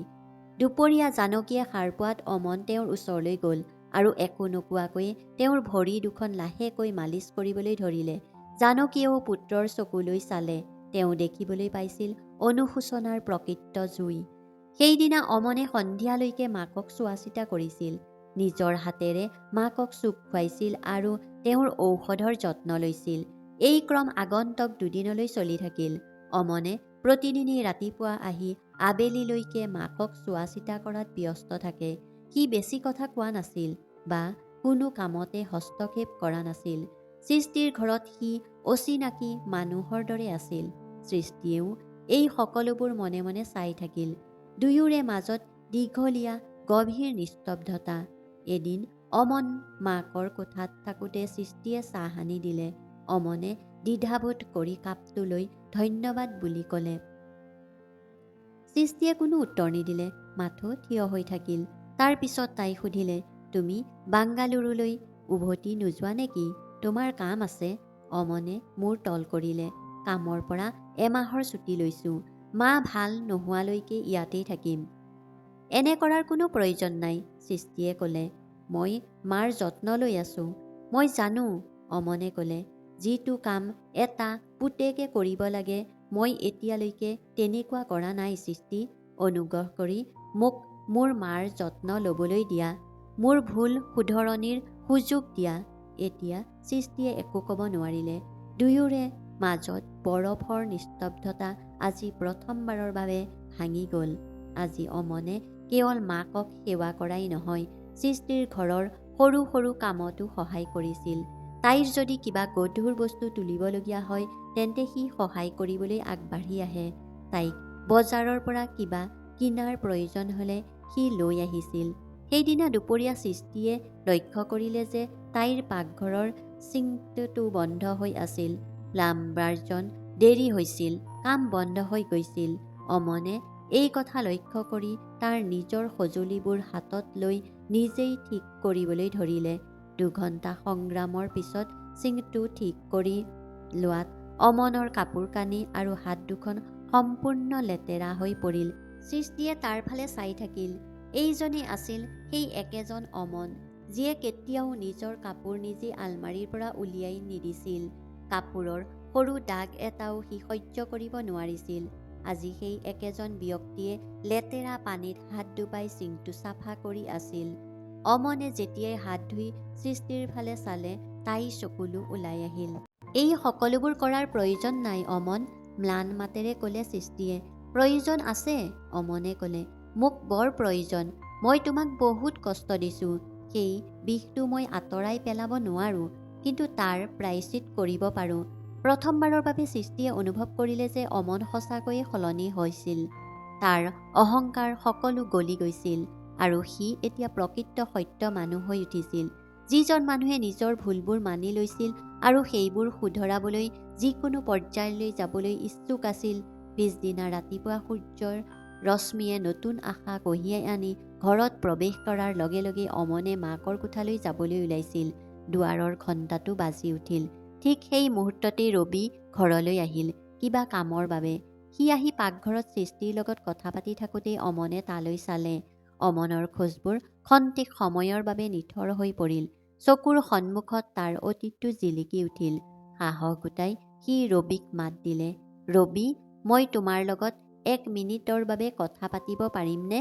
দুপৰীয়া জানকীয়ে সাৰ পোৱাত অমন তেওঁৰ ওচৰলৈ গ'ল আৰু একো নোকোৱাকৈয়ে তেওঁৰ ভৰি দুখন লাহেকৈ মালিচ কৰিবলৈ ধৰিলে। জানকীয়েও পুত্ৰৰ চকুলৈ চালে। তেওঁ দেখিবলৈ পাইছিল অনুশোচনাৰ প্ৰকৃত জুই। সেইদিনা অমনে সন্ধিয়ালৈকে মাকক চোৱাচিতা কৰিছিল। নিজৰ হাতেৰে মাকক চুপ খুৱাইছিল আৰু তেওঁৰ ঔষধৰ যত্ন লৈছিল। এই ক্ৰম আগন্তুক দুদিনলৈ চলি থাকিল। অমনে প্ৰতিদিনেই ৰাতিপুৱা আহি আবেলিলৈকে মাকক চোৱাচিতা কৰাত ব্যস্ত থাকে। সি বেছি কথা কোৱা নাছিল বা কোনো কামতে হস্তক্ষেপ কৰা নাছিল। সৃষ্টিৰ ঘৰত সি অচিনাকি মানুহৰ দৰে আছিল। সৃষ্টিয়েও এই সকলোবোৰ মনে মনে চাই থাকিল। দুয়োৰে মাজত দীঘলীয়া গভীৰ নিস্তব্ধতা। এদিন অমন মাকৰ কোঠাত থাকোঁতে সৃষ্টিয়ে চাহ আনি দিলে। অমনে দ্বিধাবোধ কৰি কাপটো লৈ ধন্যবাদ বুলি ক'লে। সৃষ্টিয়ে কোনো উত্তৰ নিদিলে, মাথো থিয় হৈ থাকিল। তাৰ পিছত তাই সুধিলে, তুমি বাংগালুৰুলৈ উভতি নোযোৱা নেকি? তোমাৰ কাম আছে। অমনে মূৰ তল কৰিলে। কামৰ পৰা এমাহৰ ছুটী লৈছোঁ। মা ভাল নোহোৱালৈকে ইয়াতেই থাকিম। এনে কৰাৰ কোনো প্ৰয়োজন নাই, সৃষ্টিয়ে ক'লে। মই মাৰ যত্ন লৈ আছোঁ। মই জানো, অমনে ক'লে। যিটো কাম এটা পুতেকে কৰিব লাগে মই এতিয়ালৈকে তেনেকুৱা কৰা নাই সৃষ্টি। অনুগ্ৰহ কৰি মোক মোৰ মাৰ যত্ন ল'বলৈ দিয়া। মোৰ ভুল শুধৰণিৰ সুযোগ দিয়া। এতিয়া সৃষ্টিয়ে একো ক'ব নোৱাৰিলে। দুয়োৰে মাজত বৰফৰ নিস্তব্ধতা আজি প্ৰথমবাৰৰ বাবে ভাঙি গ'ল। আজি অমনে কেৱল মাকক সেৱা কৰাই নহয়, সৃষ্টিৰ ঘৰৰ সৰু সৰু কামতো সহায় কৰিছিল। তাইৰ যদি কিবা গধুৰ বস্তু তুলিবলগীয়া হয় তেন্তে সি সহায় কৰিবলৈ আগবাঢ়ি আহে। তাইক বজাৰৰ পৰা কিবা কিনাৰ প্ৰয়োজন হ'লে সি লৈ আহিছিল। সেইদিনা দুপৰীয়া সৃষ্টিয়ে লক্ষ্য কৰিলে যে তাইৰ পাকঘৰৰ চিংকটো বন্ধ হৈ আছিল। প্লাম্বাৰজন দেৰি হৈছিল, কাম বন্ধ হৈ গৈছিল। অমনে এই কথা লক্ষ্য কৰি তাৰ নিজৰ সঁজুলিবোৰ হাতত লৈ নিজেই ঠিক কৰিবলৈ ধৰিলে। 2 ঘণ্টা সংগ্ৰামৰ পিছত চিংকটো ঠিক কৰি লোৱাত অমনৰ কাপোৰ কানি আৰু হাত দুখন সম্পূৰ্ণ লেতেৰা হৈ পৰিল। সৃষ্টিয়ে তাৰ ফালে চাই থাকিল। এইজনেই আছিল সেই একেজন অমন, যিয়ে কেতিয়াও নিজৰ কাপোৰ নিজে আলমাৰীৰ পৰা উলিয়াই নিদিছিল। কাপোৰৰ সৰু দাগ এটাও সি সহ্য কৰিব নোৱাৰিছিল। আজি সেই একেজন ব্যক্তিয়ে লেতেৰা পানীত হাত ডুবাই চিংকটো চাফা কৰি আছিল। অমনে যেতিয়াই হাত ধুই সৃষ্টিৰ ফালে চালে তাই চকুলো ওলাই আহিল। এই সকলোবোৰ কৰাৰ প্ৰয়োজন নাই অমন, ম্লান মাতেৰে ক'লে সৃষ্টিয়ে। প্ৰয়োজন আছে, অমনে ক'লে। মোক বৰ প্ৰয়োজন। মই তোমাক বহুত কষ্ট দিছোঁ। সেই বিষটো মই আঁতৰাই পেলাব নোৱাৰোঁ, কিন্তু তাৰ প্ৰায়শ্চিত কৰিব পাৰোঁ। প্ৰথমবাৰৰ বাবে সৃষ্টিয়ে অনুভৱ কৰিলে যে অমন সঁচাকৈয়ে সলনি হৈছিল। তাৰ অহংকাৰ সকলো গলি গৈছিল আৰু সি এতিয়া প্ৰকৃত সত্য মানুহ হৈ উঠিছিল, যিজন মানুহে নিজৰ ভুলবোৰ মানি লৈছিল আৰু সেইবোৰ শুধৰাবলৈ যিকোনো পৰ্যায়লৈ যাবলৈ ইচ্ছুক আছিল। পিছদিনা ৰাতিপুৱা সূৰ্যৰ ৰশ্মিয়ে নতুন আশা কঢ়িয়াই আনি ঘৰত প্ৰৱেশ কৰাৰ লগে লগে অমনে মাকৰ কোঠালৈ যাবলৈ ওলাইছিল। দুৱাৰৰ ঘণ্টাটো বাজি উঠিল। ঠিক সেই মুহূৰ্ততেই ৰবি ঘৰলৈ আহিল, কিবা কামৰ বাবে। সি আহি পাকঘৰত সৃষ্টিৰ লগত কথা পাতি থাকোঁতেই অমনে তালৈ চালে। অমনৰ খোজবোৰ ক্ষন্তেক সময়ৰ বাবে নিথৰ হৈ পৰিল। চকুৰ সন্মুখত তাৰ অতীতটো জিলিকি উঠিল। সাহস গোটাই সি ৰবিক মাত দিলে, ৰবি, মই তোমাৰ লগত 1 মিনিটৰ বাবে কথা পাতিব পাৰিমনে?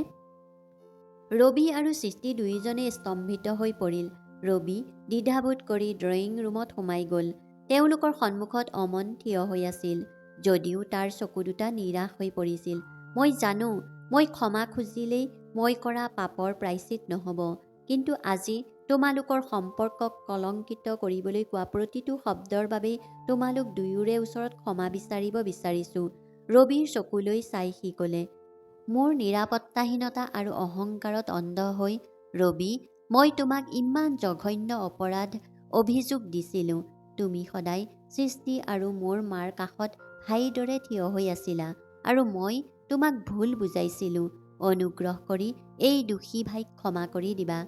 ৰবি আৰু সৃষ্টি দুয়োজনেই স্তম্ভিত হৈ পৰিল। ৰবি দ্বিধাবোধ কৰি ড্ৰয়িং ৰুমত সোমাই গ'ল। তেওঁলোকৰ সন্মুখত অমন থিয় হৈ আছিল, যদিও তাৰ চকু দুটা নিৰাশ হৈ পৰিছিল। মই জানো, মই ক্ষমা খুজিলেই মই কৰা পাপৰ প্ৰায়শ্চিত নহ'ব, কিন্তু আজি তোমালোকৰ সম্পৰ্কক কলংকিত কৰিবলৈ কোৱা প্ৰতিটো শব্দৰ বাবেই তোমালোক দুয়োৰে ওচৰত ক্ষমা বিচাৰিব বিচাৰিছোঁ। ৰবিৰ চকুলৈ চাই সি ক'লে, মোৰ নিৰাপত্তাহীনতা আৰু অহংকাৰত অন্ধ হৈ, ৰবি, মই তোমাক ইমান জঘন্য অপৰাধ অভিযোগ দিছিলোঁ। তুমি সদায় সৃষ্টি আৰু মোৰ মাৰ কাষত ভাইৰ দৰে থিয় হৈ আছিলা আৰু মই তোমাক ভুল বুজাইছিলোঁ। অনুগ্ৰহ কৰি এই দোষী ভাইক ক্ষমা কৰি দিবা।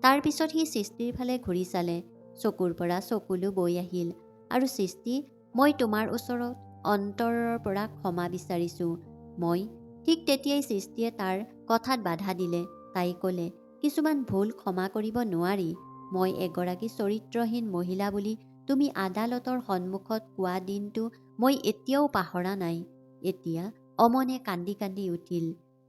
তাৰ পিছত সি সৃষ্টিৰ ফালে ঘূৰি চালে। চকুৰ পৰা চকুলো বৈ আহিল। আৰু সৃষ্টি, মই তোমাৰ ওচৰত অন্তৰৰ পৰা ক্ষমা বিচাৰিছোঁ। মই ঠিক তেতিয়াই সৃষ্টিয়ে তাৰ কথাত বাধা দিলে। তাই ক'লে, কিছুমান ভুল ক্ষমা কৰিব নোৱাৰি। মই এগৰাকী চৰিত্ৰহীন মহিলা বুলি তুমি আদালতৰ সন্মুখত কোৱা দিনটো মই এতিয়াও পাহৰা নাই। এতিয়া অমনে কান্দি কান্দি উঠিল।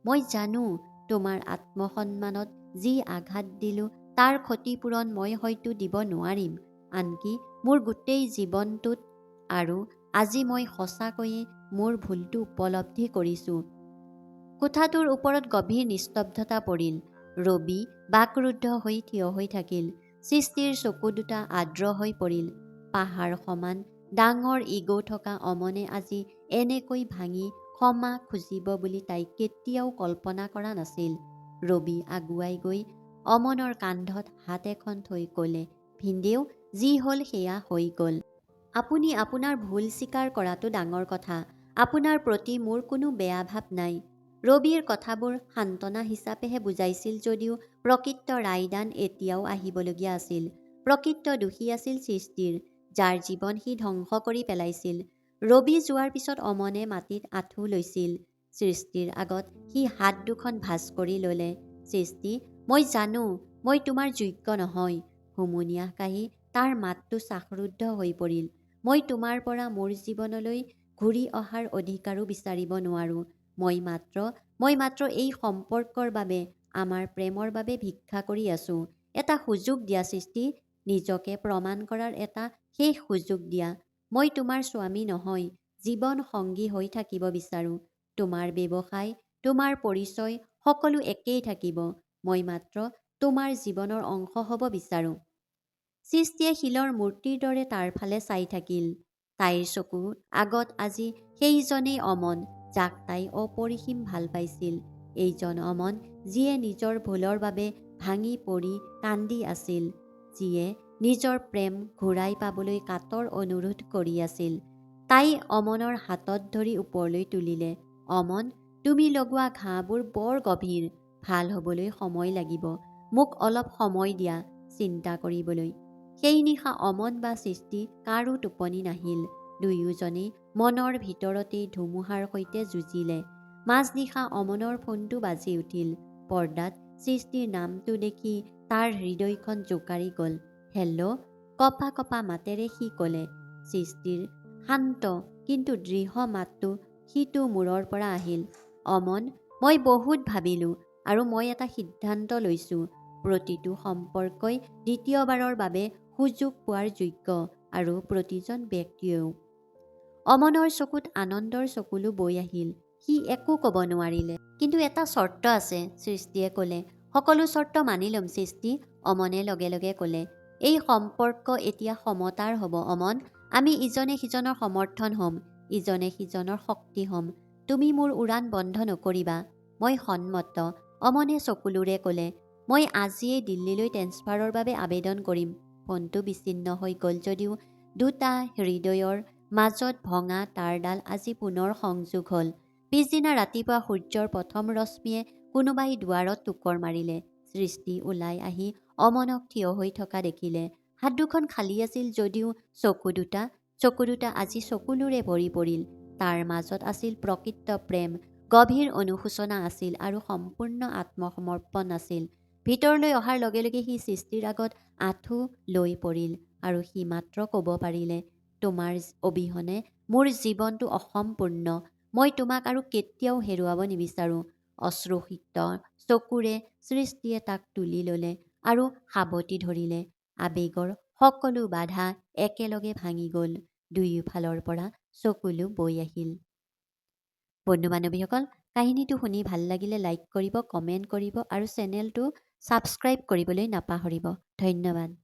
মই জানো, তোমাৰ আত্মসন্মানত যি আঘাত দিলোঁ তাৰ ক্ষতিপূৰণ মই হয়তো দিব নোৱাৰিম, আনকি মোৰ গোটেই জীৱনটোত। আৰু আজি মই সঁচাকৈয়ে মোৰ ভুলটো উপলব্ধি কৰিছোঁ। কোঠাটোৰ ওপৰত গভীৰ নিস্তব্ধতা পৰিল। ৰবি বাকৰুদ্ধ হৈ থিয় হৈ থাকিল। সৃষ্টিৰ চকু দুটা আৰ্দ্ৰ হৈ পৰিল। পাহাৰ সমান ডাঙৰ ইগো থকা অমনে আজি এনেকৈ ভাঙি ক্ষমা খুজিব বুলি তাই কেতিয়াও কল্পনা কৰা নাছিল। ৰবি আগুৱাই গৈ অমনৰ কান্ধত হাত এখন থৈ ক'লে, ভিনদেউ, যি হ'ল সেয়া হৈ গ'ল। আপুনি আপোনাৰ ভুল স্বীকাৰ কৰাটো ডাঙৰ কথা। আপোনাৰ প্ৰতি মোৰ কোনো বেয়া ভাৱ নাই। ৰবিৰ কথাবোৰ সান্তনা হিচাপেহে বুজাইছিল যদিও প্ৰকৃত ৰায়দান এতিয়াও আহিবলগীয়া আছিল। প্ৰকৃত দোষী আছিল সৃষ্টিৰ, যাৰ জীৱন সি ধ্বংস কৰি পেলাইছিল। ৰবি যোৱাৰ পিছত অমনে মাটিত আঁঠু লৈছিল। সৃষ্টিৰ আগত সি হাত দুখন ভাঁজ কৰি ল'লে। সৃষ্টি, মই জানো মই তোমাৰ যোগ্য নহয়। হুমুনিয়াহ কাঢ়ি তাৰ মাতটো শ্বাসৰুদ্ধ হৈ পৰিল। মই তোমাৰ পৰা মোৰ জীৱনলৈ ঘূৰি অহাৰ অধিকাৰো বিচাৰিব নোৱাৰোঁ। মই মাত্ৰ এই সম্পৰ্কৰ বাবে, আমাৰ প্ৰেমৰ বাবে ভিক্ষা কৰি আছোঁ। এটা সুযোগ দিয়া সৃষ্টি, নিজকে প্ৰমাণ কৰাৰ এটা শেষ সুযোগ দিয়া। মই তোমাৰ স্বামী নহয়, জীৱন সংগী হৈ থাকিব বিচাৰোঁ। তোমাৰ ব্যৱসায়, তোমাৰ পৰিচয় সকলো একেই থাকিব। মই মাত্ৰ তোমাৰ জীৱনৰ অংশ হ'ব বিচাৰোঁ। সৃষ্টিয়ে শিলৰ মূৰ্তিৰ দৰে তাৰ ফালে চাই থাকিল। তাইৰ চকুৰ আগত আজি সেইজনেই অমন, যাক তাই অপৰিসীম ভাল পাইছিল। এইজন অমন, যিয়ে নিজৰ ভুলৰ বাবে ভাঙি পৰি কান্দি আছিল, যিয়ে নিজৰ প্ৰেম ঘূৰাই পাবলৈ কাতৰ অনুৰোধ কৰি আছিল। তাই অমনৰ হাতত ধৰি ওপৰলৈ তুলিলে। অমন, তুমি লগোৱা ঘাঁবোৰ বৰ গভীৰ। ভাল হ'বলৈ সময় লাগিব। মোক অলপ সময় দিয়া চিন্তা কৰিবলৈ। সেই নিশা অমন বা সৃষ্টি কাৰো টোপনি নাহিল। দুয়োজনেই মনৰ ভিতৰতেই ধুমুহাৰ সৈতে যুঁজিলে। মাজনিশা অমনৰ ফোনটো বাজি উঠিল। পৰ্দাত সৃষ্টিৰ নামটো দেখি তাৰ হৃদয়খন জোকাৰি গ'ল। হেল্ল', কঁপা কঁপা মাতেৰে সি ক'লে। সৃষ্টিৰ শান্ত কিন্তু দৃঢ় মাতটো সিটো মূৰৰ পৰা আহিল। অমন, মই বহুত ভাবিলোঁ আৰু মই এটা সিদ্ধান্ত লৈছোঁ। প্ৰতিটো সম্পৰ্কই দ্বিতীয়বাৰৰ বাবে সুযোগ পোৱাৰ যোগ্য, আৰু প্ৰতিজন ব্যক্তিয়েও। অমনৰ চকুত আনন্দৰ চকুলো বৈ আহিল। সি একো ক'ব নোৱাৰিলে। কিন্তু এটা চৰ্ত আছে, সৃষ্টিয়ে ক'লে। সকলো চৰ্ত মানি ল'ম সৃষ্টি, অমনে লগে লগে ক'লে। এই সম্পৰ্ক এতিয়া সমতাৰ হ'ব অমন। আমি ইজনে সিজনৰ সমৰ্থন হ'ম, ইজনে সিজনৰ শক্তি হ'ম। তুমি মোৰ উৰাণ বন্ধ নকৰিবা। মই সন্মত, অমনে চকুলোৰে ক'লে। মই আজিয়েই দিল্লীলৈ ট্ৰেন্সফাৰৰ বাবে আবেদন কৰিম। ফোনটো বিচ্ছিন্ন হৈ গ'ল যদিও দুটা হৃদয়ৰ মাজত ভঙা তাঁৰডাল আজি পুনৰ সংযোগ হ'ল। পিছদিনা ৰাতিপুৱা সূৰ্যৰ প্ৰথম ৰশ্মিয়ে কোনোবাই দুৱাৰত টোকৰ মাৰিলে। সৃষ্টি ওলাই আহি অমনক থিয় হৈ থকা দেখিলে। হাত দুখন খালী আছিল যদিও চকু দুটা আজি চকুলোৰে ভৰি পৰিল। তাৰ মাজত আছিল প্ৰকৃত প্ৰেম, গভীৰ অনুশোচনা আছিল আৰু সম্পূৰ্ণ আত্মসমৰ্পণ আছিল। ভিতৰলৈ অহাৰ লগে লগে সি সৃষ্টিৰ আগত আঁঠু লৈ পৰিল আৰু সি মাত্ৰ ক'ব পাৰিলে, তোমাৰ অবিহনে মোৰ জীৱনটো অসম্পূৰ্ণ। মই তোমাক আৰু কেতিয়াও হেৰুৱাব নিবিচাৰোঁ। অশ্ৰুসিক্ত চকুৰে সৃষ্টিয়ে তাক তুলি ল'লে আৰু সাৱটি ধৰিলে। আবেগৰ সকলো বাধা একেলগে ভাঙি গ'ল। দুয়োফালৰ পৰা চকুলো বৈ আহিল। বন্ধু বান্ধৱীসকল, কাহিনীটো শুনি ভাল লাগিলে লাইক কৰিব, কমেণ্ট কৰিব আৰু চেনেলটো ছাবস্ক্ৰাইব কৰিবলৈ নাপাহৰিব। ধন্যবাদ।